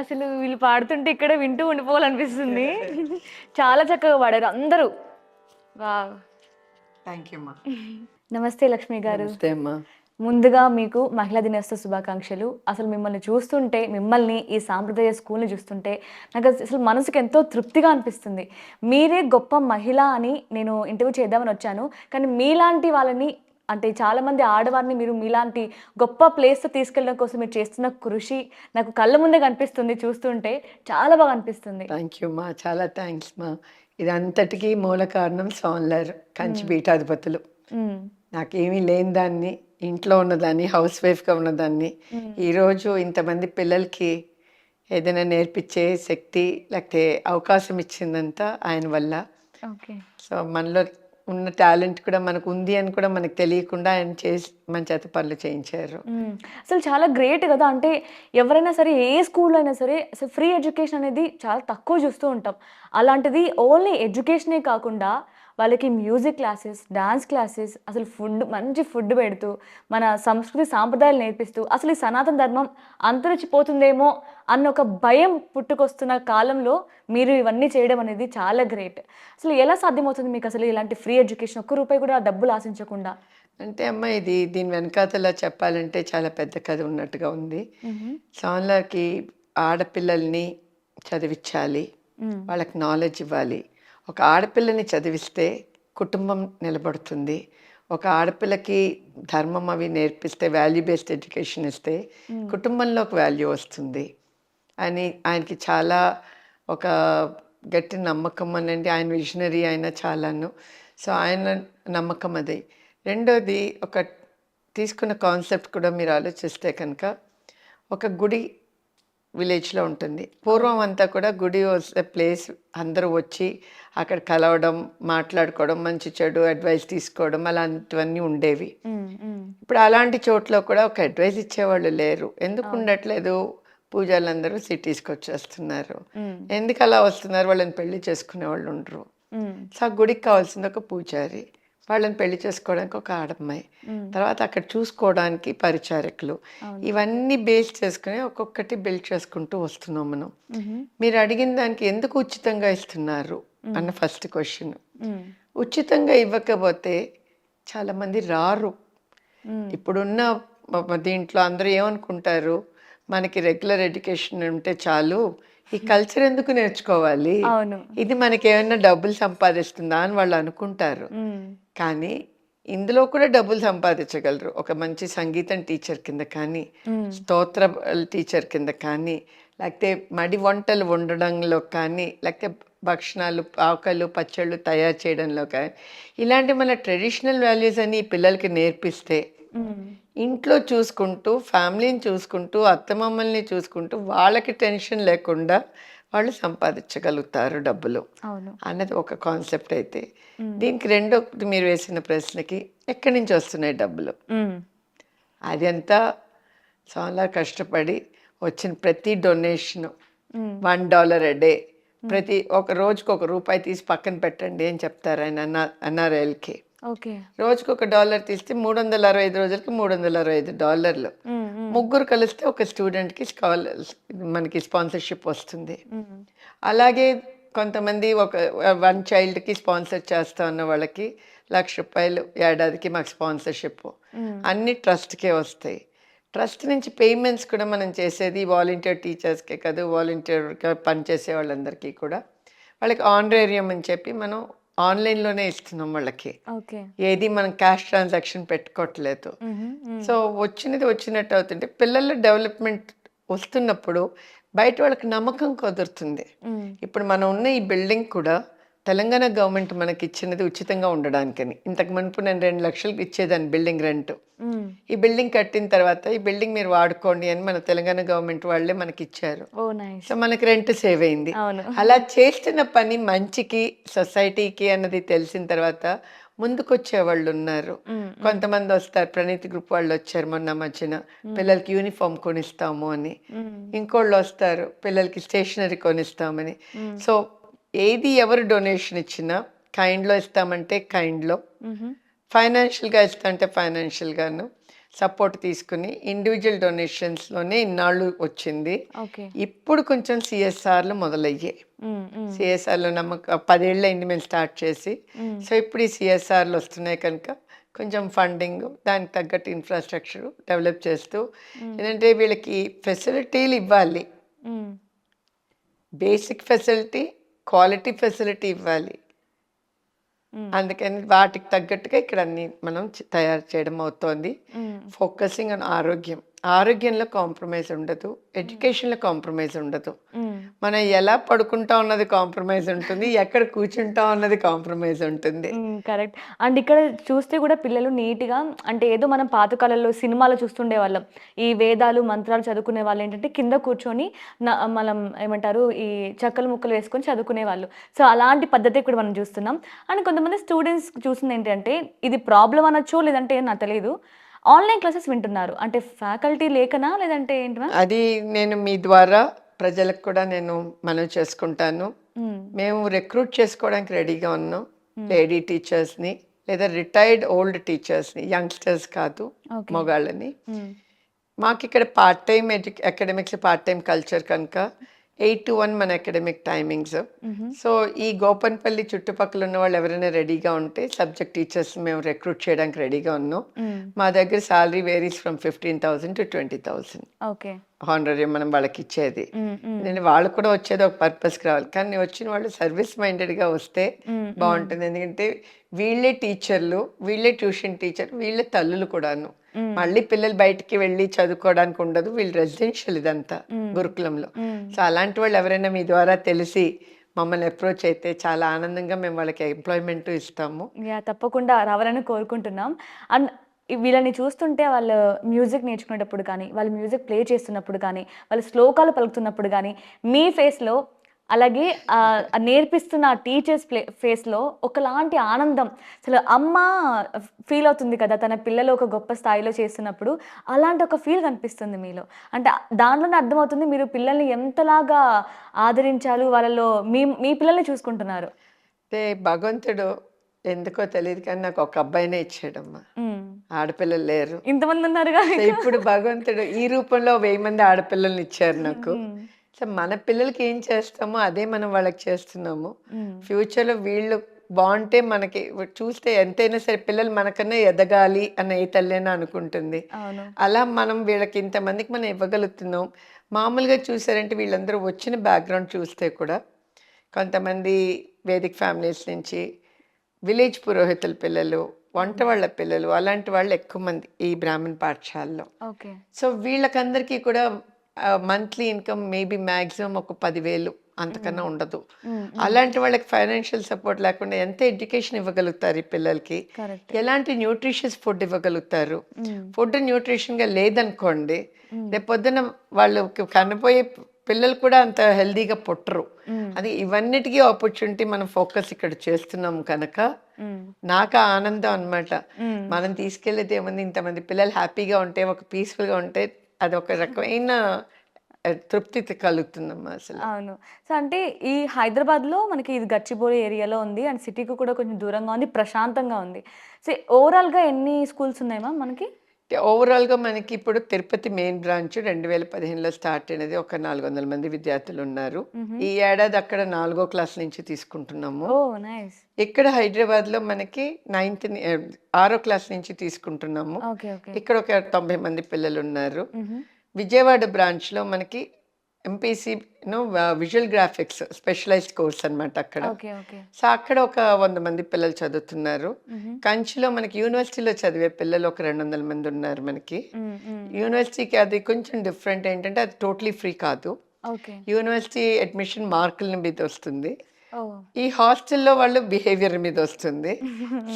అసలు వీళ్ళు పాడుతుంటే ఇక్కడ వింటూ ఉండిపోవాలనిపిస్తుంది. చాలా చక్కగా పాడారు అందరూ. వావ్. థ్యాంక్ యూ మా. నమస్తే లక్ష్మి గారు. నమస్తే అమ్మా. ముందుగా మీకు మహిళా దినోత్సవ శుభాకాంక్షలు. అసలు మిమ్మల్ని చూస్తుంటే, మిమ్మల్ని ఈ సాంప్రదాయ స్కూల్‌ని చూస్తుంటే నాకు అసలు మనసుకి ఎంతో తృప్తిగా అనిపిస్తుంది. మీరే గొప్ప మహిళ అని నేను ఇంటర్వ్యూ చేద్దామని వచ్చాను. కానీ మీలాంటి వాళ్ళని అంటే చాలామంది ఆడవారిని మీరు మీలాంటి గొప్ప ప్లేస్‌తో తీసుకెళ్ళడం కోసం మీరు చేస్తున్న కృషి నాకు కళ్ళ ముందే కనిపిస్తుంది చూస్తుంటే. చాలా బాగా అనిపిస్తుంది. థ్యాంక్ యూ మా, చాలా థ్యాంక్స్ మా. ఇదంతటికీ మూల కారణం సోన్లర్ కంచి పీఠాధిపతులు. హ్మ్. నాకేమీ లేని దాన్ని, ఇంట్లో ఉన్నదాన్ని, హౌస్ వైఫ్గా ఉన్నదాన్ని ఈరోజు ఇంతమంది పిల్లలకి ఏదైనా నేర్పించే శక్తి లేకపోతే అవకాశం ఇచ్చిందంతా ఆయన వల్ల. ఓకే. సో మనలో ఉన్న టాలెంట్ కూడా మనకు ఉంది అని కూడా మనకు తెలియకుండా ఆయన చేసి మన చేత పనులు చేయించారు. అసలు చాలా గ్రేట్ కదా! అంటే ఎవరైనా సరే ఏ స్కూల్‌లో అయినా సరే అసలు ఫ్రీ ఎడ్యుకేషన్ అనేది చాలా తక్కువ చూస్తూ ఉంటాం. అలాంటిది ఓన్లీ ఎడ్యుకేషనే కాకుండా వాళ్ళకి మ్యూజిక్ క్లాసెస్, డాన్స్ క్లాసెస్, అసలు ఫుడ్ మంచి ఫుడ్ పెడుతూ, మన సంస్కృతి సాంప్రదాయాలు నేర్పిస్తూ, అసలు ఈ సనాతన ధర్మం అంతరించిపోతుందేమో అన్న ఒక భయం పుట్టుకొస్తున్న కాలంలో మీరు ఇవన్నీ చేయడం అనేది చాలా గ్రేట్. అసలు ఎలా సాధ్యమవుతుంది మీకు అసలు ఇలాంటి ఫ్రీ ఎడ్యుకేషన్ ఒక్క రూపాయి కూడా డబ్బులు ఆశించకుండా? అంటే అమ్మ, దీని వెనకాతల చెప్పాలంటే చాలా పెద్ద కథ ఉన్నట్టుగా ఉంది. సోన్లర్కి ఆడపిల్లల్ని చదివించాలి, వాళ్ళకి నాలెడ్జ్ ఇవ్వాలి. ఒక ఆడపిల్లని చదివిస్తే కుటుంబం నిలబడుతుంది. ఒక ఆడపిల్లకి ధర్మం అవి నేర్పిస్తే, వాల్యూ బేస్డ్ ఎడ్యుకేషన్ ఇస్తే కుటుంబంలో ఒక వాల్యూ వస్తుంది అని ఆయనకి చాలా ఒక గట్టి నమ్మకం అనండి. ఆయన విజనరీ అయినా చాలాను. సో ఆయన నమ్మకం అది. రెండోది, ఒక తీసుకున్న కాన్సెప్ట్ కూడా మీరు ఆలోచిస్తే కనుక, ఒక గుడి విలేజ్లో ఉంటుంది. పూర్వం అంతా కూడా గుడి వస్తే ప్లేస్ అందరూ వచ్చి అక్కడ కలవడం, మాట్లాడుకోవడం, మంచి చెడు అడ్వైస్ తీసుకోవడం అలాంటివన్నీ ఉండేవి. ఇప్పుడు అలాంటి చోట్ల కూడా ఒక అడ్వైస్ ఇచ్చేవాళ్ళు లేరు. ఎందుకు ఉండట్లేదు? పూజలందరూ సిటీస్కి వచ్చేస్తున్నారు. ఎందుకు అలా వస్తున్నారు? వాళ్ళని పెళ్లి చేసుకునే వాళ్ళు ఉండరు. సో ఆ గుడికి కావాల్సింది ఒక పూజారి, వాళ్ళని పెళ్లి చేసుకోవడానికి ఒక ఆడమ్మాయి, తర్వాత అక్కడ చూసుకోవడానికి పరిచారకులు. ఇవన్నీ బేస్ చేసుకుని ఒక్కొక్కటి బిల్డ్ చేసుకుంటూ వస్తున్నాం మనం. మీరు అడిగిన దానికి ఎందుకు ఉచితంగా ఇస్తున్నారు అన్న ఫస్ట్ క్వశ్చన్. ఉచితంగా ఇవ్వకపోతే చాలా మంది రారు. ఇప్పుడున్న దీంట్లో అందరూ ఏమనుకుంటారు, మనకి రెగ్యులర్ ఎడ్యుకేషన్ ఉంటే చాలు, ఈ కల్చర్ ఎందుకు నేర్చుకోవాలి, ఇది మనకి ఏమైనా డబ్బులు సంపాదిస్తుందా అని వాళ్ళు అనుకుంటారు. కానీ ఇందులో కూడా డబ్బులు సంపాదించగలరు. ఒక మంచి సంగీతం టీచర్ కింద కానీ, స్తోత్ర టీచర్ కింద కానీ, లేకపోతే మడి వంటలు వండడంలో కానీ, లేకపోతే భక్షణాలు, ఆకలు, పచ్చళ్ళు తయారు చేయడంలో కానీ, ఇలాంటి మన ట్రెడిషనల్ వాల్యూస్ అని ఈ పిల్లలకి నేర్పిస్తే, ఇంట్లో చూసుకుంటూ, ఫ్యామిలీని చూసుకుంటూ, అత్తమామల్ని చూసుకుంటూ, వాళ్ళకి టెన్షన్ లేకుండా వాళ్ళు సంపాదించగలుగుతారు డబ్బులు అన్నది ఒక కాన్సెప్ట్. అయితే దీనికి రెండోది, మీరు వేసిన ప్రశ్నకి ఎక్కడి నుంచి వస్తున్నాయి డబ్బులు, అది అంతా చాలా కష్టపడి వచ్చిన ప్రతి డొనేషను, $1 a day, ప్రతి ఒక రోజుకి ₹1 తీసి పక్కన పెట్టండి అని చెప్తారు ఆయన NRLకి. రోజుకి $1 తీస్తే 365 రోజులకి $365. ముగ్గురు కలిస్తే ఒక స్టూడెంట్కి మనకి స్పాన్సర్షిప్ వస్తుంది. అలాగే కొంతమంది ఒక 1 చైల్డ్కి స్పాన్సర్ చేస్తా ఉన్న వాళ్ళకి ₹1,00,000 ఏడాదికి మాకు స్పాన్సర్షిప్. అన్ని ట్రస్ట్కే వస్తాయి. ట్రస్ట్ నుంచి పేమెంట్స్ కూడా మనం చేసేది వాలంటీర్ టీచర్స్కే కాదు, వాలంటీర్గా పనిచేసే వాళ్ళందరికీ కూడా వాళ్ళకి ఆనరేరియం అని చెప్పి మనం ఆన్లైన్లోనే ఇస్తున్నాం వాళ్ళకి. ఏది మనం క్యాష్ ట్రాన్సాక్షన్ పెట్టుకోవట్లేదు. సో వచ్చినట్టు అవుతుంటే పిల్లల డెవలప్మెంట్ వస్తున్నప్పుడు బయట వాళ్ళకి నమ్మకం కుదురుతుంది. ఇప్పుడు మనం ఉన్న ఈ బిల్డింగ్ కూడా తెలంగాణ గవర్నమెంట్ మనకి ఇచ్చినది ఉచితంగా ఉండడానికని. ఇంతకు మునుపు నేను 2 లక్షలకు ఇచ్చేదాన్ని బిల్డింగ్ రెంట్. ఈ బిల్డింగ్ కట్టిన తర్వాత ఈ బిల్డింగ్ మీరు వాడుకోండి అని మన తెలంగాణ గవర్నమెంట్ వాళ్ళే మనకి ఇచ్చారు. సో మనకి రెంట్ సేవ్ అయింది. అలా చేస్తున్న పని మంచికి, సొసైటీకి అన్నది తెలిసిన తర్వాత ముందుకొచ్చే వాళ్ళు ఉన్నారు. కొంతమంది వస్తారు, ప్రణీతి గ్రూప్ వాళ్ళు వచ్చారు మొన్న మధ్యన, పిల్లలకి యూనిఫామ్ కొనిస్తాము అని. ఇంకోళ్ళు వస్తారు, పిల్లలకి స్టేషనరీ కొనిస్తామని. సో ఏది ఎవరు డొనేషన్ ఇచ్చినా కైండ్లో ఇస్తామంటే కైండ్లో, ఫైనాన్షియల్గా ఇస్తా అంటే ఫైనాన్షియల్గాను సపోర్ట్ తీసుకుని ఇండివిజువల్ డొనేషన్స్లోనే ఇన్నాళ్ళు వచ్చింది. ఇప్పుడు కొంచెం సిఎస్ఆర్లు మొదలయ్యాయి. సిఎస్ఆర్లో 10 ఏళ్ళు అయింది మేము స్టార్ట్ చేసి. సో ఇప్పుడు ఈ సిఎస్ఆర్లు వస్తున్నాయి కనుక కొంచెం ఫండింగ్, దానికి తగ్గట్టు ఇన్ఫ్రాస్ట్రక్చర్ డెవలప్ చేస్తూ, ఏంటంటే వీళ్ళకి ఫెసిలిటీలు ఇవ్వాలి, బేసిక్ ఫెసిలిటీ, క్వాలిటీ ఫెసిలిటీ ఇవ్వాలి. అందుకని వాటికి తగ్గట్టుగా ఇక్కడ అన్ని మనం తయారు చేయడం అవుతోంది. ఫోకసింగ్ ఆన్ ఆరోగ్యం. ఆరోగ్యంలో కాంప్రమైజ్ ఉండదు, ఎడ్యుకేషన్లో కాంప్రమైజ్ ఉండదు. మనం ఎలా పడుకుంటా ఉన్నది కాంప్రమైజ్ ఉంటుంది, ఎక్కడ కూర్చుంటా ఉన్నది కాంప్రమైజ్ ఉంటుంది. కరెక్ట్. అండ్ ఇక్కడ చూస్తే కూడా పిల్లలు నీట్గా, అంటే ఏదో మనం పాతకాలంలో సినిమాలో చూస్తుండే వాళ్ళం, ఈ వేదాలు మంత్రాలు చదువుకునే వాళ్ళు ఏంటంటే కింద కూర్చొని మనం ఏమంటారు ఈ చెక్కలు ముక్కలు వేసుకొని చదువుకునే వాళ్ళు. సో అలాంటి పద్ధతి ఇప్పుడు మనం చూస్తున్నాం. అండ్ కొంతమంది స్టూడెంట్స్ చూసింది ఏంటంటే ఇది ప్రాబ్లం అనొచ్చో లేదంటే నాకు తెలియదు, ఆన్లైన్ క్లాసెస్ వింటున్నారు. అంటే ఫ్యాకల్టీ లేకనా లేదంటే ఏంటి? అది నేను మీ ద్వారా ప్రజలకు కూడా నేను మనవి చేసుకుంటాను. మేము రిక్రూట్ చేసుకోవడానికి రెడీగా ఉన్నాం లేడీ టీచర్స్ని, లేదా రిటైర్డ్ ఓల్డ్ టీచర్స్ని, యంగ్స్టర్స్ కాదు, మొగాళ్ళని. మాకు ఇక్కడ part time academics, part time culture కనుక 8 to 1 మన అకాడమిక్ టైమింగ్స్. సో ఈ గోపన్పల్లి చుట్టుపక్కల ఉన్న వాళ్ళు ఎవరైనా రెడీగా ఉంటే సబ్జెక్ట్ టీచర్స్ మేము రిక్రూట్ చేయడానికి రెడీగా ఉన్నాం. మా దగ్గర సాలరీ వేరీస్ ఫ్రమ్ 15,000 to 20,000 హానరేరియం మనం వాళ్ళకి ఇచ్చేది. నేను వాళ్ళు కూడా వచ్చేది ఒక పర్పస్కి రావాలి, కానీ వచ్చిన వాళ్ళు సర్వీస్ మైండెడ్గా వస్తే బాగుంటుంది. ఎందుకంటే వీళ్ళే టీచర్లు, వీళ్ళే ట్యూషన్ టీచర్, వీళ్ళే తల్లులు కూడాను. మళ్ళీ పిల్లలు బయటికి వెళ్ళి చదువుకోవడానికి ఉండదు, వీళ్ళు రెసిడెన్షియల్ ఇదంతా గురుకులంలో. సో అలాంటి వాళ్ళు ఎవరైనా మీ ద్వారా తెలిసి మమ్మల్ని అప్రోచ్ అయితే చాలా ఆనందంగా మేము వాళ్ళకి ఎంప్లాయ్మెంట్ ఇస్తాము. తప్పకుండా రావాలని కోరుకుంటున్నాం. అండ్ వీళ్ళని చూస్తుంటే వాళ్ళు మ్యూజిక్ నేర్చుకునేటప్పుడు కానీ, వాళ్ళు మ్యూజిక్ ప్లే చేస్తున్నప్పుడు కానీ, వాళ్ళు శ్లోకాలు పలుకుతున్నప్పుడు కానీ మీ ఫేస్లో, అలాగే నేర్పిస్తున్న టీచర్స్ ఫేస్లో ఒకలాంటి ఆనందం, అసలు అమ్మ ఫీల్ అవుతుంది కదా తన పిల్లలు ఒక గొప్ప స్థాయిలో చేస్తున్నప్పుడు, అలాంటి ఒక ఫీల్ కనిపిస్తుంది మీలో. అంటే దాంట్లోనే అర్థమవుతుంది మీరు పిల్లల్ని ఎంతలాగా ఆదరించాలి, వాళ్ళలో మీ పిల్లల్ని చూసుకుంటున్నారు. అంటే భగవంతుడు ఎందుకో తెలియదు కానీ నాకు ఒక అబ్బాయినే ఇచ్చాడమ్మా, ఆడపిల్లలు లేరు. ఇంతమంది ఉన్నారుగా. ఇప్పుడు భగవంతుడు ఈ రూపంలో 1000 మంది ఆడపిల్లల్ని ఇచ్చారు నాకు. సో మన పిల్లలకి ఏం చేస్తామో అదే మనం వాళ్ళకి చేస్తున్నాము. ఫ్యూచర్లో వీళ్ళు బాగుంటే మనకి చూస్తే ఎంతైనా సరే పిల్లలు మనకన్నా ఎదగాలి అన్న ఏ తల్లైనా అనుకుంటుంది. అలా మనం వీళ్ళకి ఇంతమందికి మనం ఇవ్వగలుగుతున్నాం. మామూలుగా చూసారంటే వీళ్ళందరూ వచ్చిన బ్యాక్గ్రౌండ్ చూస్తే కూడా కొంతమంది వేదిక ఫ్యామిలీస్ నుంచి, విలేజ్ పురోహితుల పిల్లలు, వంట వాళ్ళ పిల్లలు, అలాంటి వాళ్ళు ఎక్కువ మంది ఈ బ్రాహ్మణ్ పాఠశాలలో. సో వీళ్ళకందరికీ కూడా మంత్లీ ఇన్కమ్ మేబీ మ్యాక్సిమం ఒక 10,000 అంతకన్నా ఉండదు. అలాంటి వాళ్ళకి ఫైనాన్షియల్ సపోర్ట్ లేకుండా ఎంత ఎడ్యుకేషన్ ఇవ్వగలుగుతారు ఈ పిల్లలకి, ఎలాంటి న్యూట్రిషియస్ ఫుడ్ ఇవ్వగలుగుతారు. ఫుడ్ న్యూట్రిషన్గా లేదనుకోండి, రేపొద్దున వాళ్ళు కనబోయే పిల్లలు కూడా అంత హెల్దీగా పుట్టరు. అది ఇవన్నిటికీ ఆపర్చునిటీ మనం ఫోకస్ ఇక్కడ చేస్తున్నాం కనుక నాకు ఆనందం అనమాట. మనం తీసుకెళ్ళేది ఏముంది, ఇంతమంది పిల్లలు హ్యాపీగా ఉంటే, ఒక పీస్ఫుల్గా ఉంటే అది ఒక రకమైన తృప్తి కలుగుతుందమ్మా అసలు. అవును. సో అంటే ఈ హైదరాబాద్లో మనకి ఇది గచ్చిబౌలి ఏరియాలో ఉంది, అండ్ సిటీకి కూడా కొంచెం దూరంగా ఉంది, ప్రశాంతంగా ఉంది. సో ఓవరాల్గా ఎన్ని స్కూల్స్ ఉన్నాయి మ్యామ్ మనకి? ఓవరాల్గా మనకి ఇప్పుడు తిరుపతి మెయిన్ బ్రాంచ్ 2015లో స్టార్ట్ అయినది. ఒక 400 మంది విద్యార్థులు ఉన్నారు. ఈ ఏడాది అక్కడ 4వ క్లాస్ నుంచి తీసుకుంటున్నాము. ఇక్కడ హైదరాబాద్లో మనకి 6వ క్లాస్ నుంచి తీసుకుంటున్నాము. ఇక్కడ ఒక 90 మంది పిల్లలు ఉన్నారు. విజయవాడ బ్రాంచ్లో మనకి MPC visual graphics specialized course అనమాట అక్కడ. సో అక్కడ ఒక 100 మంది పిల్లలు చదువుతున్నారు. కంచిలో మనకి యూనివర్సిటీలో చదివే పిల్లలు ఒక 200 మంది ఉన్నారు మనకి. యూనివర్సిటీకి అది కొంచెం డిఫరెంట్ ఏంటంటే అది టోటలీ ఫ్రీ కాదు. యూనివర్సిటీ అడ్మిషన్ మార్కుల మీద వస్తుంది, ఈ హాస్టల్లో వాళ్ళు బిహేవియర్ మీద వస్తుంది.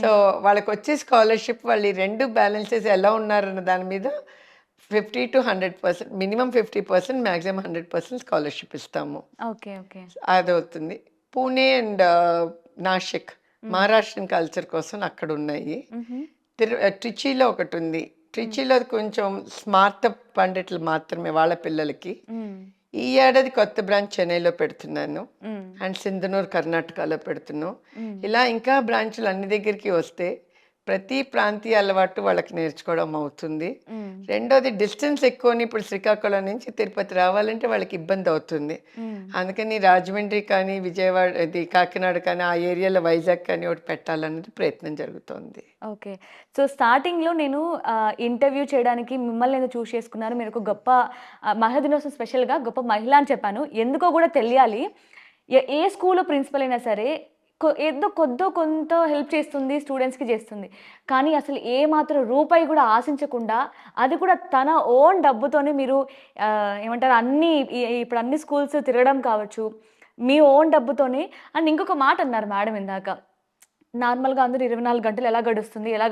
సో వాళ్ళకి వచ్చే స్కాలర్షిప్ వాళ్ళు ఈ రెండు బ్యాలెన్సెస్ ఎలా ఉన్నారన్న దాని మీద 50 to 100%, మినిమం 50%, మ్యాక్సిమం 100% స్కాలర్షిప్ ఇస్తాము. అది అవుతుంది. పూణే అండ్ నాసిక్ మహారాష్ట్రన్ కల్చర్ కోసం అక్కడ ఉన్నాయి. ట్రిచీలో ఒకటి ఉంది. ట్రిచీలో కొంచెం స్మార్ట్ పండితులు మాత్రమే వాళ్ళ పిల్లలకి. ఈ ఏడాది కొత్త బ్రాంచ్ చెన్నైలో పెడుతున్నాను, అండ్ సింధనూర్ కర్ణాటకలో పెడుతున్నాను. ఇలా ఇంకా బ్రాంచ్లు అన్ని దగ్గరికి వస్తే ప్రతి ప్రాంతీయ అలవాటు వాళ్ళకి నేర్చుకోవడం అవుతుంది. రెండోది డిస్టెన్స్ ఎక్కువని ఇప్పుడు శ్రీకాకుళం నుంచి తిరుపతి రావాలంటే వాళ్ళకి ఇబ్బంది అవుతుంది. అందుకని రాజమండ్రి కానీ విజయవాడ ఇది కాకినాడ కానీ ఆ ఏరియాలో వైజాగ్ కానీ ఒకటి పెట్టాలన్నది ప్రయత్నం జరుగుతోంది. ఓకే. సో స్టార్టింగ్‌లో నేను ఇంటర్వ్యూ చేయడానికి మిమ్మల్ని నేను చూస్ చేసుకున్నాను. మీరు ఒక గొప్ప మహిళా దినోత్సవం స్పెషల్‌గా గొప్ప మహిళ అని చెప్పాను. ఎందుకో కూడా తెలియాలి. ఏ స్కూల్‌లో ప్రిన్సిపల్ అయినా సరే ఏదో కొద్దో కొంత హెల్ప్ చేస్తుంది, స్టూడెంట్స్‌కి చేస్తుంది. కానీ అసలు ఏ మాత్రం రూపాయి కూడా ఆశించకుండా అది కూడా తన ఓన్ డబ్బుతోనే మీరు ఏమంటారు అన్నీ ఇప్పుడు అన్ని స్కూల్స్ తిరగడం కావచ్చు, మీ ఓన్ డబ్బుతోనే. అండ్ ఇంకొక మాట అన్నారు మేడం ఇందాక. నార్మల్‌గా అందరూ 24 గంటలు ఎలా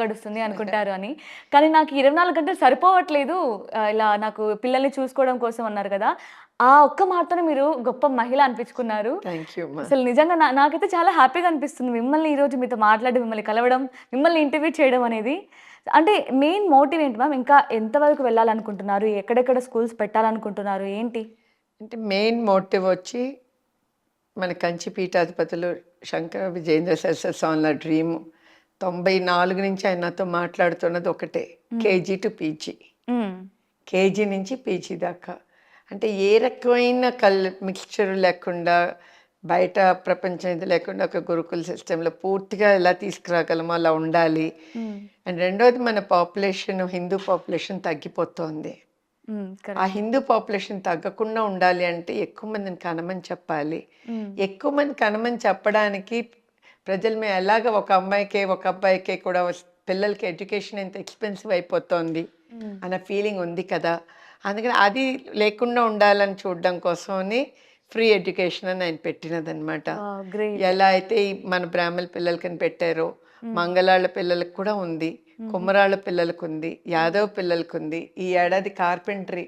గడుస్తుంది అనుకుంటారు అని. కానీ నాకు 24 గంటలు సరిపోవట్లేదు. ఇలా నాకు పిల్లల్ని చూసుకోవడం కోసం అన్నారు కదా! ఆ ఒక్క మాటతోనే మీరు గొప్ప మహిళ అనిపించుకున్నారు. థ్యాంక్ యూ అమ్మా. అసలు నిజంగా నాకైతే చాలా హ్యాపీగా అనిపిస్తుంది. మిమ్మల్ని ఈరోజు మీతో మాట్లాడడం, మిమ్మల్ని కలవడం, మిమ్మల్ని ఇంటర్వ్యూ చేయడం అనేది. అంటే మెయిన్ మోటివ్ ఏంటి మ్యామ్? ఇంకా ఎంతవరకు వెళ్ళాలనుకుంటున్నారు? ఎక్కడెక్కడ స్కూల్స్ పెట్టాలనుకుంటున్నారు? ఏంటి? అంటే మెయిన్ మోటివ్ వచ్చి మన కంచి పీఠాధిపతులు శంకర విజయేంద్ర సరస్వతి స్వాముల డ్రీమ్ 94 నుంచి ఆయన నాతో మాట్లాడుతున్నది ఒకటే, కేజీ టు పీజీ. కేజీ నుంచి పీజీ దాకా అంటే ఏ రకమైన మిక్స్చర్ లేకుండా బయట ప్రపంచం ఇది లేకుండా ఒక గురుకుల సిస్టంలో పూర్తిగా ఎలా తీసుకురాగలమో అలా ఉండాలి. అండ్ రెండోది మన పాపులేషన్ హిందూ పాపులేషన్ తగ్గిపోతుంది. ఆ హిందూ పాపులేషన్ తగ్గకుండా ఉండాలి అంటే ఎక్కువ మందిని కనమని చెప్పాలి. ఎక్కువ మంది కనమని చెప్పడానికి ప్రజలు మేము ఎలాగ ఒక అమ్మాయికే ఒక అబ్బాయికే కూడా పిల్లలకి ఎడ్యుకేషన్ ఎంత ఎక్స్పెన్సివ్ అయిపోతుంది అన్న ఫీలింగ్ ఉంది కదా. అందుకని అది లేకుండా ఉండాలని చూడడం కోసమని ఫ్రీ ఎడ్యుకేషన్ అని ఆయన పెట్టినదనమాట. ఎలా అయితే మన బ్రాహ్మణ పిల్లలకని పెట్టారో మంగళాళ్ళ పిల్లలకు కూడా ఉంది, కుమ్మరాళ్ళ పిల్లలకు ఉంది, యాదవ్ పిల్లలకు ఉంది. ఈ ఏడాది కార్పెంటరీ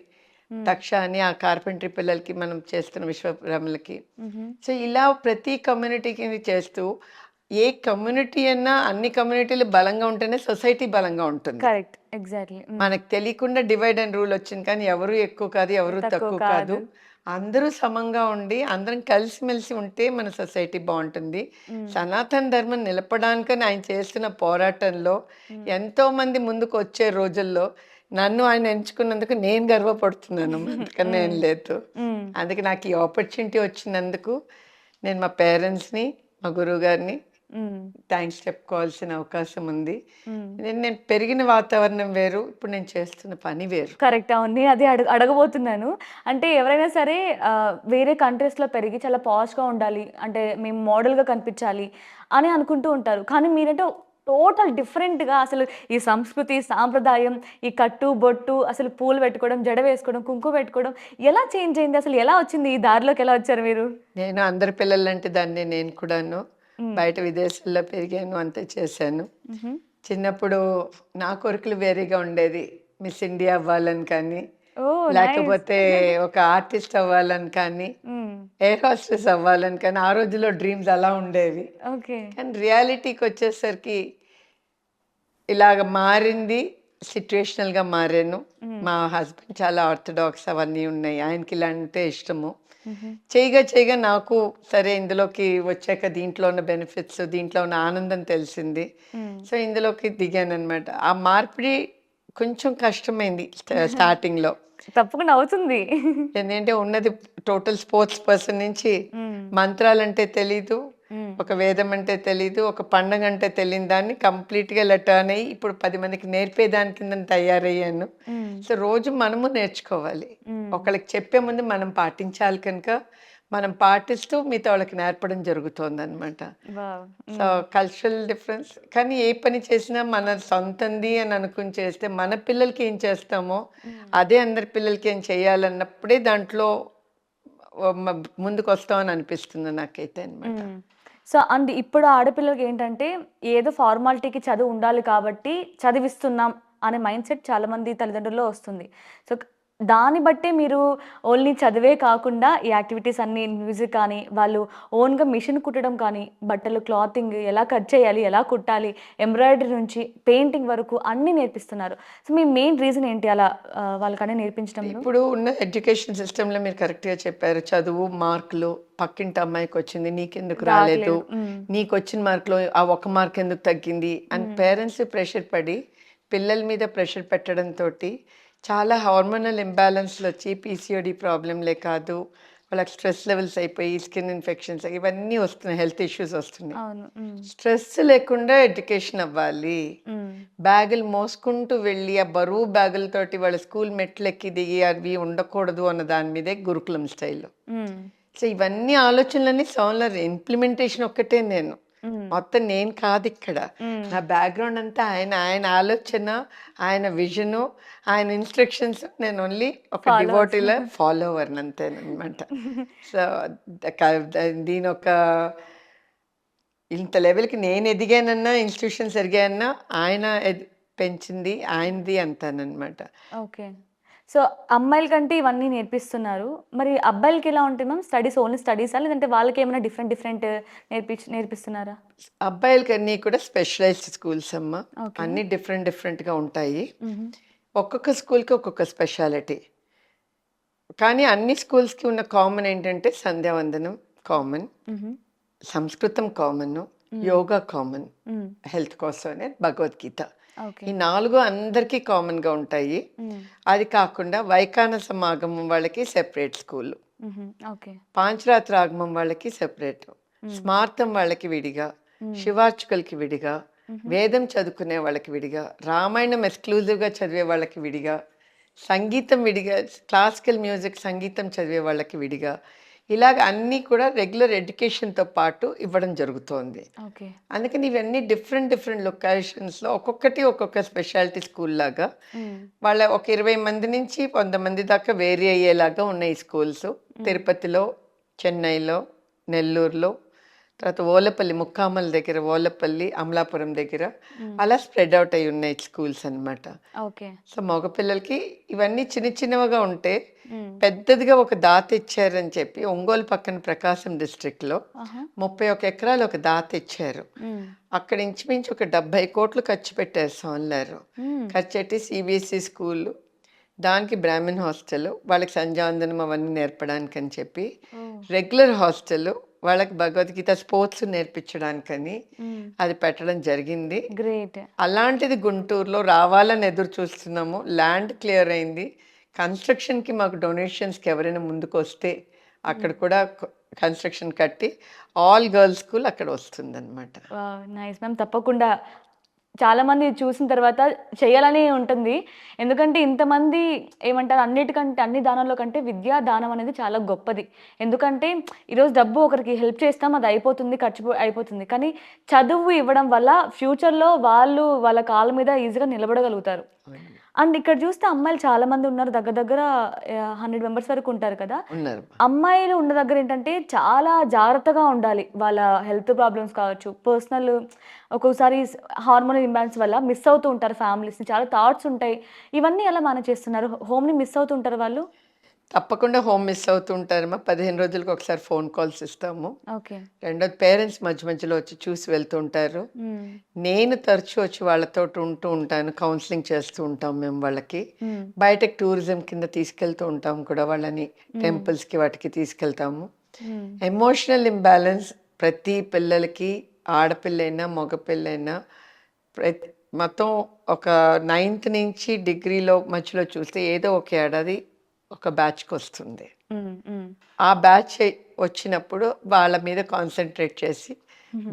తక్ష అని ఆ కార్పెంటరీ పిల్లలకి మనం చేస్తున్న విశ్వబ్రహ్మలకి. సో ఇలా ప్రతి కమ్యూనిటీకి చేస్తూ ఏ కమ్యూనిటీ అన్నా అన్ని కమ్యూనిటీలు బలంగా ఉంటేనే సొసైటీ బలంగా ఉంటుంది. Correct, exactly. మనకు తెలియకుండా డివైడ్ అండ్ రూల్ వచ్చింది, కానీ ఎవరు ఎక్కువ కాదు ఎవరు తక్కువ కాదు, అందరూ సమంగా ఉండి అందరం కలిసిమెలిసి ఉంటే మన సొసైటీ బాగుంటుంది. సనాతన ధర్మం నిలపడానికని ఆయన చేస్తున్న పోరాటంలో ఎంతో మంది ముందుకు వచ్చే రోజుల్లో నన్ను ఆయన ఎంచుకున్నందుకు నేను గర్వపడుతున్నాను, అందుకని ఏం లేదు. అందుకే నాకు ఈ ఆపర్చునిటీ వచ్చినందుకు నేను మా పేరెంట్స్ని మా గురువు గారిని థ్యాంక్స్ చెప్పుకోవాల్సిన అవకాశం ఉంది. నేను పెరిగిన వాతావరణం వేరు, ఇప్పుడు నేను చేస్తున్న పని వేరు. కరెక్ట్. అవును, నేను అదే అడగబోతున్నాను. అంటే ఎవరైనా సరే వేరే కంట్రీస్లో పెరిగి చాలా పాష్గా ఉండాలి, అంటే మేము మోడల్గా కనిపించాలి అని అనుకుంటూ ఉంటారు. కానీ మీరంటే టోటల్ డిఫరెంట్గా అసలు ఈ సంస్కృతి సాంప్రదాయం, ఈ కట్టు బొట్టు, అసలు పూలు పెట్టుకోవడం, జడ వేసుకోవడం, కుంకుమ పెట్టుకోవడం ఎలా చేంజ్ అయింది? అసలు ఎలా వచ్చింది ఈ దారిలోకి, ఎలా వచ్చారు మీరు? నేను అందరి పిల్లలంటే దాన్ని నేను కూడాను బయట విదేశాల్లో పెరిగాను, అంతే చేశాను. చిన్నప్పుడు నా కోరికలు వేరేగా ఉండేది. మిస్ ఇండియా అవ్వాలని కానీ, లేకపోతే ఒక ఆర్టిస్ట్ అవ్వాలని కానీ, ఎయిర్ హోస్టెస్ అవ్వాలని కానీ, ఆ రోజుల్లో డ్రీమ్స్ అలా ఉండేవి. కానీ రియాలిటీకి వచ్చేసరికి ఇలాగ మారింది, సిచ్యువేషనల్గా మారాను. మా హస్బెండ్ చాలా ఆర్థడాక్స్ అవన్నీ ఉన్నాయి, ఆయనకి ఇలాంటి ఇష్టము. చేయగా నాకు సరే ఇందులోకి వచ్చాక దీంట్లో ఉన్న బెనిఫిట్స్, దీంట్లో ఉన్న ఆనందం తెలిసింది. సో ఇందులోకి దిగాను అనమాట. ఆ మార్పిడి కొంచెం కష్టమైంది స్టార్టింగ్లో. తప్పకుండా అవుతుంది. ఎందుకంటే ఉన్నది టోటల్ స్పోర్ట్స్ పర్సన్ నుంచి మంత్రాలంటే తెలీదు, ఒక వేదం అంటే తెలీదు, ఒక పండగ అంటే తెలియని దాన్ని కంప్లీట్గా టర్న్ అయ్యి ఇప్పుడు 10 మందికి నేర్పేదాని కింద తయారయ్యాను. సో రోజు మనము నేర్చుకోవాలి, ఒకళ్ళకి చెప్పే ముందు మనం పాటించాలి, కనుక మనం పాటిస్తూ మిగతా వాళ్ళకి నేర్పడం జరుగుతుంది అనమాట. So cultural difference. కానీ ఏ పని చేసినా మన సొంతంది అని అనుకుని చేస్తే మన పిల్లలకి ఏం చేస్తామో అదే అందరి పిల్లలకి ఏం చేయాలన్నప్పుడే దాంట్లో ముందుకు వస్తామని అనిపిస్తుంది నాకైతే అనమాట. సో అండ్ ఇప్పుడు ఆడపిల్లలకి ఏంటంటే ఏదో ఫార్మాలిటీకి చదువు ఉండాలి కాబట్టి చదివిస్తున్నాం అనే మైండ్ సెట్ చాలా మంది తల్లిదండ్రుల్లో వస్తుంది. సో దాన్ని బట్టే మీరు ఓన్లీ చదివే కాకుండా ఈ యాక్టివిటీస్ అన్నీ మ్యూజిక్ కానీ, వాళ్ళు ఓన్‌గా మిషన్ కుట్టడం కానీ, బట్టలు క్లాతింగ్ ఎలా కట్ చేయాలి, ఎలా కుట్టాలి, ఎంబ్రాయిడరీ నుంచి పెయింటింగ్ వరకు అన్నీ నేర్పిస్తున్నారు. సో, మీ మెయిన్ రీజన్ ఏంటి అలా వాళ్ళకన్నీ నేర్పించడంలో? ఇప్పుడు ఉన్న ఎడ్యుకేషన్ సిస్టంలో మీరు కరెక్ట్గా చెప్పారు. చదువు, మార్కులు, పక్కింటి అమ్మాయికి వచ్చింది నీకెందుకు రాలేదు, నీకు వచ్చిన మార్కులో ఆ ఒక్క మార్క్ ఎందుకు తగ్గింది అని పేరెంట్స్ ప్రెషర్ పడి పిల్లల మీద ప్రెషర్ పెట్టడంతో చాలా హార్మోనల్ ఇంబ్యాలెన్స్లు వచ్చి పీసీఓడి ప్రాబ్లంలే కాదు, వాళ్ళకి స్ట్రెస్ లెవెల్స్ అయిపోయి స్కిన్ ఇన్ఫెక్షన్స్ ఇవన్నీ వస్తున్నాయి, హెల్త్ ఇష్యూస్ వస్తున్నాయి. అవును. స్ట్రెస్ లేకుండా ఎడ్యుకేషన్ అవ్వాలి. బ్యాగులు మోసుకుంటూ వెళ్ళి ఆ బరువు బ్యాగులతోటి వాళ్ళ స్కూల్ మెట్లు ఎక్కి దిగి అవి ఉండకూడదు అన్న దాని మీదే గురుకులం స్టైల్. సో ఇవన్నీ ఆలోచనలన్నీ సోమవారం ఇంప్లిమెంటేషన్ ఒక్కటే నేను మొత్తం నేను కాదు ఇక్కడ. నా బ్యాక్గ్రౌండ్ అంతా ఆయన ఆయన ఆలోచన, ఆయన విజను, ఆయన ఇన్స్ట్రక్షన్స్. నేను ఓన్లీ ఒక డివోటీలో ఫాలోవర్ అంతేనమాట. సో దీని ఒక ఇంత లెవెల్కి నేను ఎదిగానన్నా, ఇన్స్టిట్యూషన్స్ ఎదిగానన్నా ఆయన పెంచింది ఆయనది అంతానమాట. ఓకే. సో, అమ్మాయిల కంటే ఇవన్నీ నేర్పిస్తున్నారు. మరి అబ్బాయిలకి ఎలా ఉంటాయి మ్యామ్? Studies only స్టడీసా? లేదంటే వాళ్ళకేమైనా డిఫరెంట్ నేర్పిస్తున్నారా? అబ్బాయిలకి అన్నీ కూడా స్పెషలైజ్డ్ స్కూల్స్ అమ్మ. అన్నీ డిఫరెంట్గా ఉంటాయి. ఒక్కొక్క స్కూల్కి ఒక్కొక్క స్పెషాలిటీ. కానీ అన్ని స్కూల్స్కి ఉన్న కామన్ ఏంటంటే సంధ్యావందనం కామన్, సంస్కృతం కామన్, యోగా కామన్, హెల్త్ కోసమే భగవద్గీత. ఈ 4 అందరికీ కామన్గా ఉంటాయి. అది కాకుండా వైఖాన సమాగమం వాళ్ళకి సెపరేట్ స్కూల్, పాంచరాత్ర ఆగమం వాళ్ళకి సెపరేట్, స్మార్థం వాళ్ళకి విడిగా, శివార్చుకలకి విడిగా, వేదం చదువుకునే వాళ్ళకి విడిగా, రామాయణం ఎక్స్క్లూజివ్గా చదివే వాళ్ళకి విడిగా, సంగీతం విడిగా, క్లాసికల్ మ్యూజిక్ సంగీతం చదివే వాళ్ళకి విడిగా, ఇలాగ అన్నీ కూడా రెగ్యులర్ ఎడ్యుకేషన్తో పాటు ఇవ్వడం జరుగుతోంది. అందుకని ఇవన్నీ డిఫరెంట్ లొకేషన్స్లో ఒక్కొక్కటి ఒక్కొక్క స్పెషాలిటీ స్కూల్ లాగా వాళ్ళ ఒక 20 మంది నుంచి 100 మంది దాకా వేరీ అయ్యేలాగా ఉన్నాయి స్కూల్స్. తిరుపతిలో, చెన్నైలో, నెల్లూరులో, తర్వాత ఓలపల్లి, ముక్కామల దగ్గర ఓలపల్లి, అమలాపురం దగ్గర అలా స్ప్రెడ్ అవుట్ అయి ఉన్నాయి స్కూల్స్ అనమాట. సో మగపిల్లలకి ఇవన్నీ చిన్నగా ఉంటే పెద్దదిగా ఒక దాత ఇచ్చారని చెప్పి ఒంగోలు పక్కన ప్రకాశం డిస్ట్రిక్ట్లో 31 ఎకరాలు ఒక దాత ఇచ్చారు. అక్కడ ఇంచుమించు ఒక 70 కోట్లు ఖర్చు పెట్టారు సోన్లారు. ఖర్చు పెట్టి సిబిఎస్ఈ స్కూల్, దానికి బ్రాహ్మణ్ హాస్టల్, వాళ్ళకి సంధ్యావందనం అవన్నీ నేర్పడానికి అని చెప్పి, రెగ్యులర్ హాస్టల్, వాళ్ళకి భగవద్గీత స్పోర్ట్స్ నేర్పించడానికని అది పెట్టడం జరిగింది. గ్రేట్. అలాంటిది గుంటూరులో రావాలని ఎదురు చూస్తున్నాము. ల్యాండ్ క్లియర్ అయింది. కన్స్ట్రక్షన్కి మాకు డొనేషన్స్కి ఎవరైనా ముందుకు వస్తే అక్కడ కూడా కన్స్ట్రక్షన్ కట్టి ఆల్ గర్ల్స్ స్కూల్ అక్కడ వస్తుందన్నమాట. Nice ma'am. తప్పకుండా చాలామంది చూసిన తర్వాత చేయాలని ఉంటుంది. ఎందుకంటే ఇంతమంది ఏమంటారు, అన్నిటికంటే అన్ని దానాల్లో కంటే విద్యా దానం అనేది చాలా గొప్పది. ఎందుకంటే ఈరోజు డబ్బు ఒకరికి హెల్ప్ చేస్తాం, అది అయిపోతుంది, ఖర్చు అయిపోతుంది. కానీ చదువు ఇవ్వడం వల్ల ఫ్యూచర్లో వాళ్ళు వాళ్ళ కాళ్ళ మీద ఈజీగా నిలబడగలుగుతారు. అండ్ ఇక్కడ చూస్తే అమ్మాయిలు చాలా మంది ఉన్నారు, దగ్గర 100 మెంబర్స్ వరకు ఉంటారు కదా. అమ్మాయిలు ఉన్న దగ్గర ఏంటంటే చాలా జాగ్రత్తగా ఉండాలి. వాళ్ళ హెల్త్ ప్రాబ్లమ్స్ కావచ్చు, పర్సనల్ ఒక్కొక్కసారి హార్మోనల్ ఇంబ్యాలెన్స్ వల్ల మిస్ అవుతూ ఉంటారు ఫ్యామిలీస్ని, చాలా థాట్స్ ఉంటాయి. ఇవన్నీ ఎలా మేనేజ్ చేస్తున్నారు? హోమ్ని మిస్ అవుతూ ఉంటారు వాళ్ళు? తప్పకుండా హోమ్ మిస్ అవుతుంటారమ్మా. 15 రోజులకు ఒకసారి ఫోన్ కాల్స్ ఇస్తాము. రెండోది పేరెంట్స్ మధ్యలో వచ్చి చూసి వెళ్తూ ఉంటారు. నేను తరచూ వచ్చి వాళ్ళతో ఉంటూ ఉంటాను, కౌన్సిలింగ్ చేస్తూ ఉంటాం మేము వాళ్ళకి. బయటకు టూరిజం కింద తీసుకెళ్తూ ఉంటాము కూడా వాళ్ళని, టెంపుల్స్కి వాటికి తీసుకెళ్తాము. ఎమోషనల్ ఇంబ్యాలెన్స్ ప్రతి పిల్లలకి, ఆడపిల్లైనా మగపిల్లైనా మొత్తం ఒక 9th నుంచి డిగ్రీలో మధ్యలో చూస్తే ఏదో ఒక ఏడాది ఒక బ్యాచ్కి వస్తుంది. ఆ బ్యాచ్ వచ్చినప్పుడు వాళ్ళ మీద కాన్సన్ట్రేట్ చేసి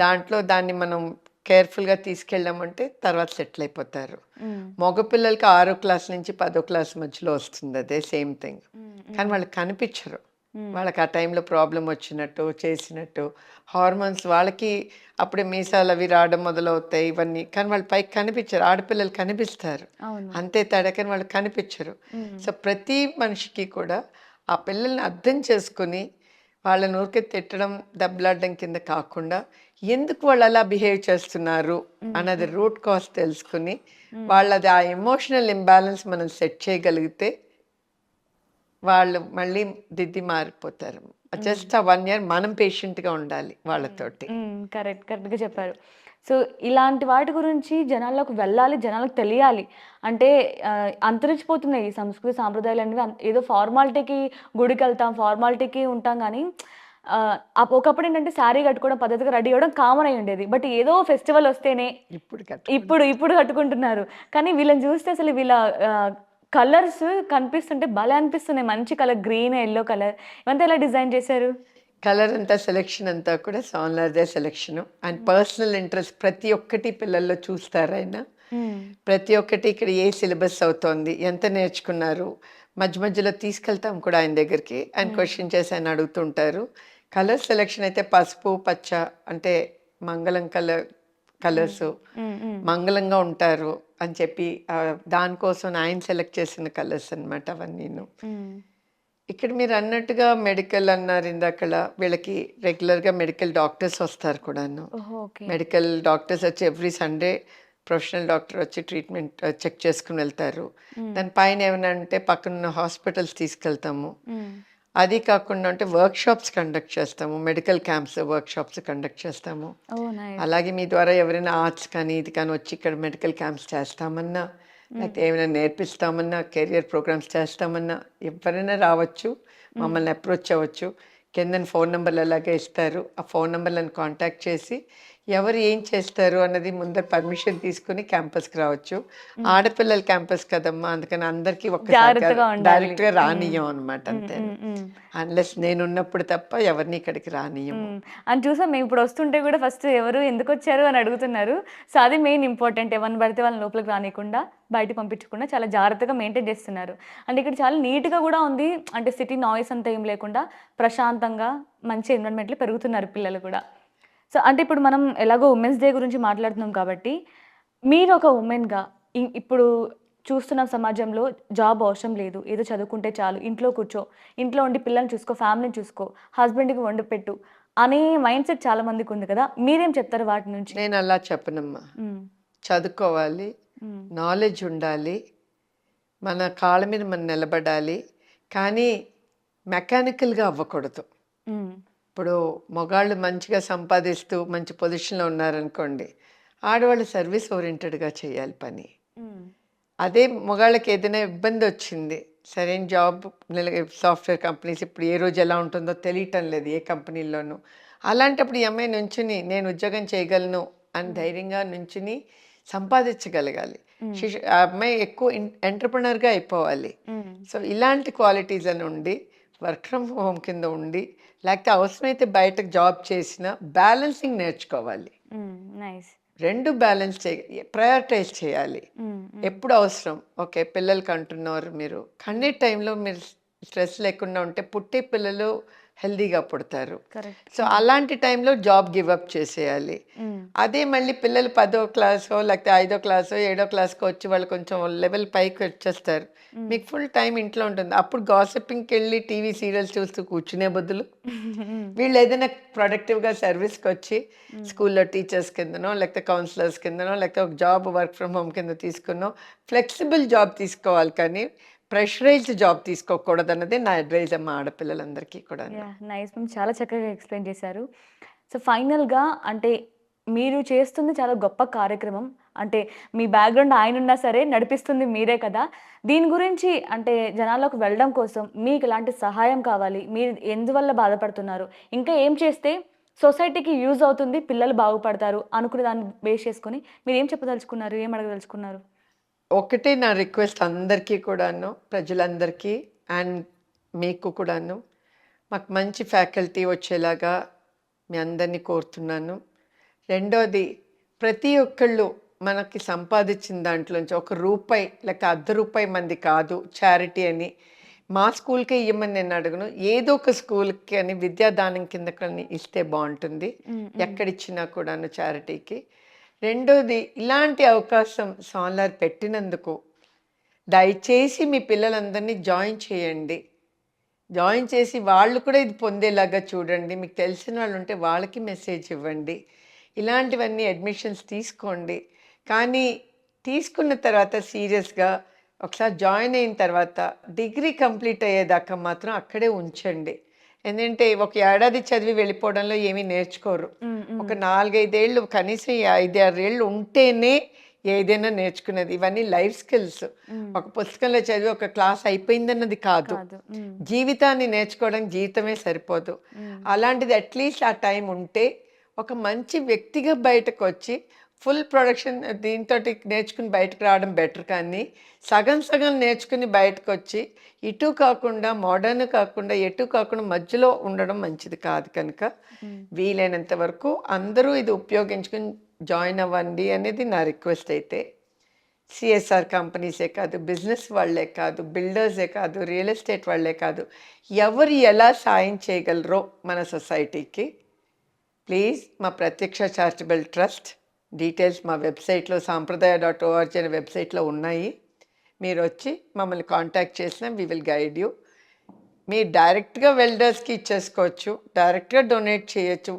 దాంట్లో దాన్ని మనం కేర్ఫుల్గా తీసుకెళ్ళామంటే తర్వాత సెటిల్ అయిపోతారు. మగపిల్లలకి 6వ క్లాస్ నుంచి 10వ క్లాస్ మధ్యలో వస్తుంది అదే సేమ్ థింగ్. కానీ వాళ్ళకి కనిపించరు. వాళ్ళకి ఆ టైంలో ప్రాబ్లం వచ్చినట్టు చేసినట్టు హార్మోన్స్ వాళ్ళకి అప్పుడే మీసాలు అవి రావడం మొదలవుతాయి ఇవన్నీ. కానీ వాళ్ళు పైకి కనిపించరు. ఆడపిల్లలు కనిపిస్తారు అంతే తేడా, కానీ వాళ్ళు కనిపించరు. సో ప్రతి మనిషికి కూడా ఆ పిల్లల్ని అర్థం చేసుకుని వాళ్ళని ఊరికే తిట్టడం, దెబ్బలాడడం కింద కాకుండా ఎందుకు వాళ్ళు అలా బిహేవ్ చేస్తున్నారు అన్నది రూట్ కాజ్ తెలుసుకుని వాళ్ళది ఆ ఎమోషనల్ ఇంబ్యాలెన్స్ మనం సెట్ చేయగలిగితే వాళ్ళు మళ్ళీ దిద్ది మారిపోతారు. జస్ట్ ఆ 1 ఇయర్ మనం పేషెంట్గా ఉండాలి వాళ్ళతోటి. కరెక్ట్గా చెప్పారు. సో ఇలాంటి వాటి గురించి జనాల్లోకి వెళ్ళాలి, జనాలకు తెలియాలి. అంటే అంతరించిపోతున్నాయి ఈ సంస్కృతి సాంప్రదాయాలు అనేవి. ఏదో ఫార్మాలిటీకి గుడికి వెళ్తాం, ఫార్మాలిటీకి ఉంటాం కానీ ఒకప్పుడు ఏంటంటే శారీ కట్టుకోవడం, పద్ధతిగా రెడీ అవ్వడం కామన్ అయి ఉండేది. బట్ ఏదో ఫెస్టివల్ వస్తేనే ఇప్పుడు ఇప్పుడు కట్టుకుంటున్నారు. కానీ వీళ్ళని చూస్తే అసలు వీళ్ళ కలర్స్ కనిపిస్తుంటే భలే అనిపిస్తున్నాయి. మంచి కలర్, గ్రీన్, ఎల్లో కలర్, ఇవంతా ఎలా డిజైన్ చేశారు? కలర్ అంతా సెలెక్షన్ అంతా కూడా సోన్లార్దే సెలెక్షన్ అండ్ పర్సనల్ ఇంట్రెస్ట్. ప్రతి ఒక్కటి పిల్లల్లో చూస్తారు ఆయన. ప్రతి ఒక్కటి ఇక్కడ ఏ సిలబస్ అవుతోంది, ఎంత నేర్చుకున్నారు, మధ్య మధ్యలో తీసుకెళ్తాం కూడా ఆయన దగ్గరికి. ఆయన క్వశ్చన్ చేసి ఆయన అడుగుతుంటారు. కలర్ సెలెక్షన్ అయితే పసుపు, పచ్చ అంటే మంగళం కలర్స్ మంగళంగా ఉంటారు అని చెప్పి దానికోసం ఆయన సెలెక్ట్ చేసిన కలర్స్ అన్నమాట అవన్నీను. ఇక్కడ మీరు అన్నట్టుగా మెడికల్ అన్నారు ఇందాకలా, వీళ్ళకి రెగ్యులర్గా మెడికల్ డాక్టర్స్ వస్తారు కూడాను. మెడికల్ డాక్టర్స్ వచ్చి ఎవ్రీ సండే ప్రొఫెషనల్ డాక్టర్ వచ్చి ట్రీట్మెంట్ చెక్ చేసుకుని వెళ్తారు. దానిపైన ఏమైనా అంటే పక్కన హాస్పిటల్స్ తీసుకెళ్తాము. అది కాకుండా అంటే వర్క్షాప్స్ కండక్ట్ చేస్తాము, మెడికల్ క్యాంప్స్ వర్క్షాప్స్ కండక్ట్ చేస్తాము. అలాగే మీ ద్వారా ఎవరైనా ఆర్ట్స్ కానీ ఇది కానీ వచ్చి ఇక్కడ మెడికల్ క్యాంప్స్ చేస్తామన్నా, లేకపోతే ఏమైనా నేర్పిస్తామన్నా, కెరియర్ ప్రోగ్రామ్స్ చేస్తామన్నా ఎవరైనా రావచ్చు, మమ్మల్ని అప్రోచ్ అవ్వచ్చు. కింద ఫోన్ నెంబర్లు అలాగే ఇస్తారు. ఆ ఫోన్ నెంబర్లను కాంటాక్ట్ చేసి ఎవరు ఏం చేస్తారు అన్నది ముందర పర్మిషన్ తీసుకుని క్యాంపస్కి రావచ్చు. ఆడపిల్లల క్యాంపస్ కదమ్మా, అందుకని అందరికీ ఒక్కసారి డైరెక్ట్గా రానియం అనమాట. అంతే, అన్లెస్ నేను ఉన్నప్పుడు తప్ప ఎవరిని ఇక్కడికి రానియం అని చూసాం మేము. ఇప్పుడు వస్తుంటే కూడా ఫస్ట్ ఎవరు ఎందుకు వచ్చారు అని అడుగుతున్నారు. సో అది మెయిన్ ఇంపార్టెంట్. ఎవరిని పడితే వాళ్ళని లోపలికి రానియకుండా, బయట పంపించకుండా చాలా జాగ్రత్తగా మెయింటైన్ చేస్తున్నారు. అంటే ఇక్కడ చాలా నీట్గా కూడా ఉంది. అంటే సిటీ నాయిస్ అంతా ఏం లేకుండా ప్రశాంతంగా మంచి ఎన్విరాన్మెంట్లో పెరుగుతున్నారు పిల్లలు కూడా. సో అంటే ఇప్పుడు మనం ఎలాగో ఉమెన్స్ డే గురించి మాట్లాడుతున్నాం కాబట్టి, మీరు ఒక ఉమెన్గా ఇప్పుడు చూస్తున్న సమాజంలో జాబ్ అవసరం లేదు, ఏదో చదువుకుంటే చాలు, ఇంట్లో కూర్చో, ఇంట్లో ఉండి పిల్లల్ని చూసుకో, ఫ్యామిలీని చూసుకో, హస్బెండ్కి వండి పెట్టు అనే మైండ్ సెట్ చాలా మందికి ఉంది కదా, మీరేం చెప్తారు వాటి నుంచి? నేను అలా చెప్పనమ్మా. చదువుకోవాలి, నాలెడ్జ్ ఉండాలి, మన కాళ్ళ మీద మనం నిలబడాలి, కానీ మెకానికల్గా అవ్వకూడదు. ఇప్పుడు మగాళ్ళు మంచిగా సంపాదిస్తూ మంచి పొజిషన్లో ఉన్నారనుకోండి, ఆడవాళ్ళు సర్వీస్ ఓరియంటెడ్గా చేయాలి పని. అదే మగాళ్ళకి ఏదైనా ఇబ్బంది వచ్చింది, సరైన జాబ్, సాఫ్ట్వేర్ కంపెనీస్ ఇప్పుడు ఏ రోజు ఎలా ఉంటుందో తెలియటం లేదు ఏ కంపెనీల్లోనూ. అలాంటప్పుడు ఈ అమ్మాయి నుంచుని నేను ఉద్యోగం చేయగలను అని ధైర్యంగా నుంచుని సంపాదించగలగాలి. ఆ అమ్మాయి ఎక్కువ ఎంటర్ప్రినర్గా అయిపోవాలి. సో ఇలాంటి క్వాలిటీస్ అని ఉండి, వర్క్ ఫ్రమ్ హోమ్ కింద ఉండి, లేకపోతే అవసరమైతే బయటకు జాబ్ చేసిన బ్యాలెన్సింగ్ నేర్చుకోవాలి. రెండు బ్యాలెన్స్ ప్రయారిటైజ్ చేయాలి. ఎప్పుడు అవసరం, ఓకే పిల్లలకి అంటున్నారు మీరు, అన్ని టైంలో మీరు స్ట్రెస్ లేకుండా ఉంటే పుట్టే పిల్లలు హెల్దీగా పుడతారు. సో అలాంటి టైంలో జాబ్ గివప్ చేసేయాలి. అదే మళ్ళీ పిల్లలు 10వ క్లాసో లేకపోతే 5వ క్లాసో 7వ క్లాస్కో వచ్చి వాళ్ళు కొంచెం లెవెల్ పైకి వచ్చేస్తారు, మీకు ఫుల్ టైం ఇంట్లో ఉంటుంది. అప్పుడు గాసిపింగ్కి వెళ్ళి టీవీ సీరియల్స్ చూస్తూ కూర్చునే బదులు వీళ్ళు ఏదైనా ప్రొడక్టివ్గా సర్వీస్కి వచ్చి స్కూల్లో టీచర్స్ కిందనో లేకపోతే కౌన్సిలర్స్ కిందనో లేకపోతే ఒక జాబ్ వర్క్ ఫ్రమ్ హోమ్ కింద తీసుకున్నో ఫ్లెక్సిబుల్ జాబ్ తీసుకోవాలి, కానీ ప్రెషరైజ్డ్ జాబ్ తీసుకోకూడదు అన్నది నా అడ్వైజ్ అమ్మ ఆడపిల్లలందరికీ కూడా. నైస్ మ్యామ్, చాలా చక్కగా ఎక్స్ప్లెయిన్ చేశారు. సో ఫైనల్గా అంటే మీరు చేస్తుంది చాలా గొప్ప కార్యక్రమం. అంటే మీ బ్యాక్గ్రౌండ్ ఆయన ఉన్నా సరే నడిపిస్తుంది మీరే కదా. దీని గురించి అంటే జనాల్లోకి వెళ్ళడం కోసం మీకు ఎలాంటి సహాయం కావాలి, మీరు ఎందువల్ల బాధపడుతున్నారు, ఇంకా ఏం చేస్తే సొసైటీకి యూజ్ అవుతుంది, పిల్లలు బాగుపడతారు అనుకునే దాన్ని బేస్ చేసుకొని మీరు ఏం చెప్పదలుచుకున్నారు, ఏం అడగదలుచుకున్నారు? ఒకటే నా రిక్వెస్ట్ అందరికీ కూడాను, ప్రజలందరికీ అండ్ మీకు కూడాను, మాకు మంచి ఫ్యాకల్టీ వచ్చేలాగా మీ అందరినీ కోరుతున్నాను. రెండోది, ప్రతి ఒక్కళ్ళు మనకి సంపాదించిన దాంట్లోంచి ₹1 లేక ₹1/2 మంది కాదు చారిటీ అని మా స్కూల్కే ఇవ్వమని నేను అడగను, ఏదో ఒక స్కూల్కి అని విద్యాదానం కింద కానీ ఇస్తే బాగుంటుంది, ఎక్కడిచ్చినా కూడాను చారిటీకి. రెండోది, ఇలాంటి అవకాశం సోన్లార్ పెట్టినందుకు దయచేసి మీ పిల్లలందరినీ జాయిన్ చేయండి. జాయిన్ చేసి వాళ్ళు కూడా ఇది పొందేలాగా చూడండి. మీకు తెలిసిన వాళ్ళు ఉంటే వాళ్ళకి మెసేజ్ ఇవ్వండి. ఇలాంటివన్నీ అడ్మిషన్స్ తీసుకోండి. కానీ తీసుకున్న తర్వాత సీరియస్గా ఒకసారి జాయిన్ అయిన తర్వాత డిగ్రీ కంప్లీట్ అయ్యేదాకా మాత్రం అక్కడే ఉంచండి. ఎందుకంటే ఒక ఏడాది చదివి వెళ్ళిపోవడంలో ఏమీ నేర్చుకోరు. ఒక 4-5 ఏళ్ళు కనీసం 5-6 ఏళ్ళు ఉంటేనే ఏదైనా నేర్చుకునేది. ఇవన్నీ లైఫ్ స్కిల్స్. ఒక పుస్తకంలో చదివి ఒక క్లాస్ అయిపోయిందన్నది కాదు. జీవితాన్ని నేర్చుకోవడానికి జీవితమే సరిపోదు. అలాంటిది అట్లీస్ట్ ఆ టైం ఉంటే ఒక మంచి వ్యక్తిగా బయటకు వచ్చి ఫుల్ ప్రొడక్షన్ దీంతో నేర్చుకుని బయటకు రావడం బెటర్. కానీ సగం సగం నేర్చుకుని బయటకు వచ్చి ఇటు కాకుండా మోడర్న్ కాకుండా ఎటు కాకుండా మధ్యలో ఉండడం మంచిది కాదు. కనుక వీలైనంత వరకు అందరూ ఇది ఉపయోగించుకుని జాయిన్ అవ్వండి అనేది నా రిక్వెస్ట్. అయితే సిఎస్ఆర్ కంపెనీసే కాదు, బిజినెస్ వాళ్ళే కాదు, బిల్డర్సే కాదు, రియల్ ఎస్టేట్ వాళ్ళే కాదు, ఎవరు ఎలా సాయం చేయగలరో మన సొసైటీకి ప్లీజ్ మా ప్రత్యక్ష చారిటబుల్ ట్రస్ట్ డీటెయిల్స్ మా వెబ్సైట్లో సాంప్రదాయ.org అనే వెబ్సైట్లో ఉన్నాయి. మీరు వచ్చి మమ్మల్ని కాంటాక్ట్ చేసినా వీ విల్ గైడ్ యూ. మీరు డైరెక్ట్గా వెల్డర్స్కి ఇచ్చేసుకోవచ్చు, డైరెక్ట్గా డొనేట్ చేయొచ్చు.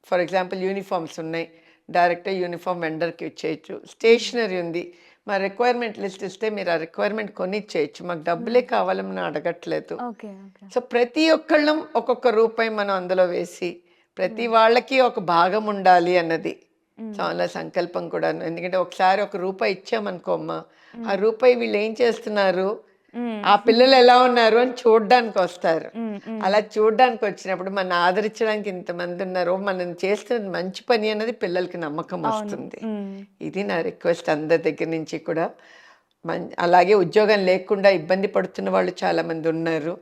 ఫర్ ఎగ్జాంపుల్ యూనిఫామ్స్ ఉన్నాయి, డైరెక్ట్గా యూనిఫామ్ వెండర్కి ఇచ్చేయచ్చు. స్టేషనరీ ఉంది, మా రిక్వైర్మెంట్ లిస్ట్ ఇస్తే మీరు ఆ రిక్వైర్మెంట్ కొని ఇచ్చేయచ్చు. మాకు డబ్బులే కావాలని మనం అడగట్లేదు. సో ప్రతి ఒక్కళ్ళం ఒక్కొక్క రూపాయి మనం అందులో వేసి ప్రతి వాళ్ళకి ఒక భాగం ఉండాలి అన్నది చాలా సంకల్పం కూడా. ఎందుకంటే ఒకసారి ఒక రూపాయి ఇచ్చామనుకోమ్మా, ఆ రూపాయి వీళ్ళు ఏం చేస్తున్నారు, ఆ పిల్లలు ఎలా ఉన్నారు అని చూడడానికి వస్తారు. అలా చూడడానికి వచ్చినప్పుడు మన ఆదరించడానికి ఇంతమంది ఉన్నారు, మనం చేస్తున్నది మంచి పని అన్నది పిల్లలకి నమ్మకం వస్తుంది. ఇది నా రిక్వెస్ట్ అందరి దగ్గర నుంచి కూడా. అలాగే ఉద్యోగం లేకుండా ఇబ్బంది పడుతున్న వాళ్ళు చాలామంది ఉన్నారు.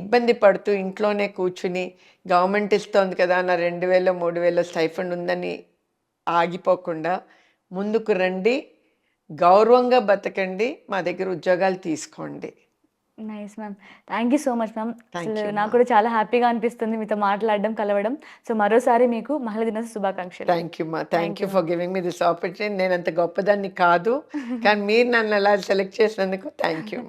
ఇబ్బంది పడుతూ ఇంట్లోనే కూర్చుని గవర్నమెంట్ ఇస్తోంది కదా నా 2,000-3,000 స్టైఫండ్ ఉందని ఆగిపోకుండా ముందుకు రండి, గౌరవంగా బతకండి, మా దగ్గర ఉద్యోగాలు తీసుకోండి. Nice ma'am, thank you so much ma'am. అసలు నాకు కూడా చాలా హ్యాపీగా అనిపిస్తుంది మీతో మాట్లాడడం, కలవడం. సో మరోసారి మీకు మహిళా దినోత్సవ శుభాకాంక్షలు. థ్యాంక్ యూ మా, thank you for giving me this opportunity. నేను అంత గొప్పదాన్ని కాదు, కానీ మీరు నన్ను అలా సెలెక్ట్ చేసినందుకు thank you.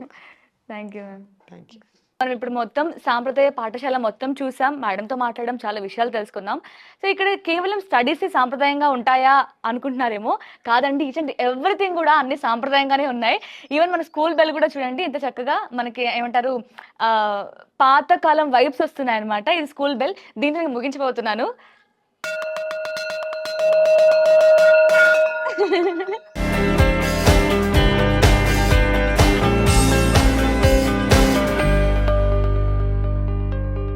Thank you ma'am. Thank you. మనం ఇప్పుడు మొత్తం సాంప్రదాయ పాఠశాల మొత్తం చూసాం, మేడంతో మాట్లాడడం, చాలా విషయాలు తెలుసుకుందాం. సో ఇక్కడ కేవలం స్టడీస్ సాంప్రదాయంగా ఉంటాయా అనుకుంటున్నారేమో, కాదండి. ఈచ్ అండ్ ఎవ్రీథింగ్ కూడా అన్ని సాంప్రదాయంగానే ఉన్నాయి. ఈవెన్ మన స్కూల్ బెల్ కూడా చూడండి ఇంత చక్కగా మనకి ఏమంటారు పాతకాలం వైబ్స్ వస్తున్నాయి అనమాట. ఇది స్కూల్ బెల్. దీంతో నేను ముగించబోతున్నాను.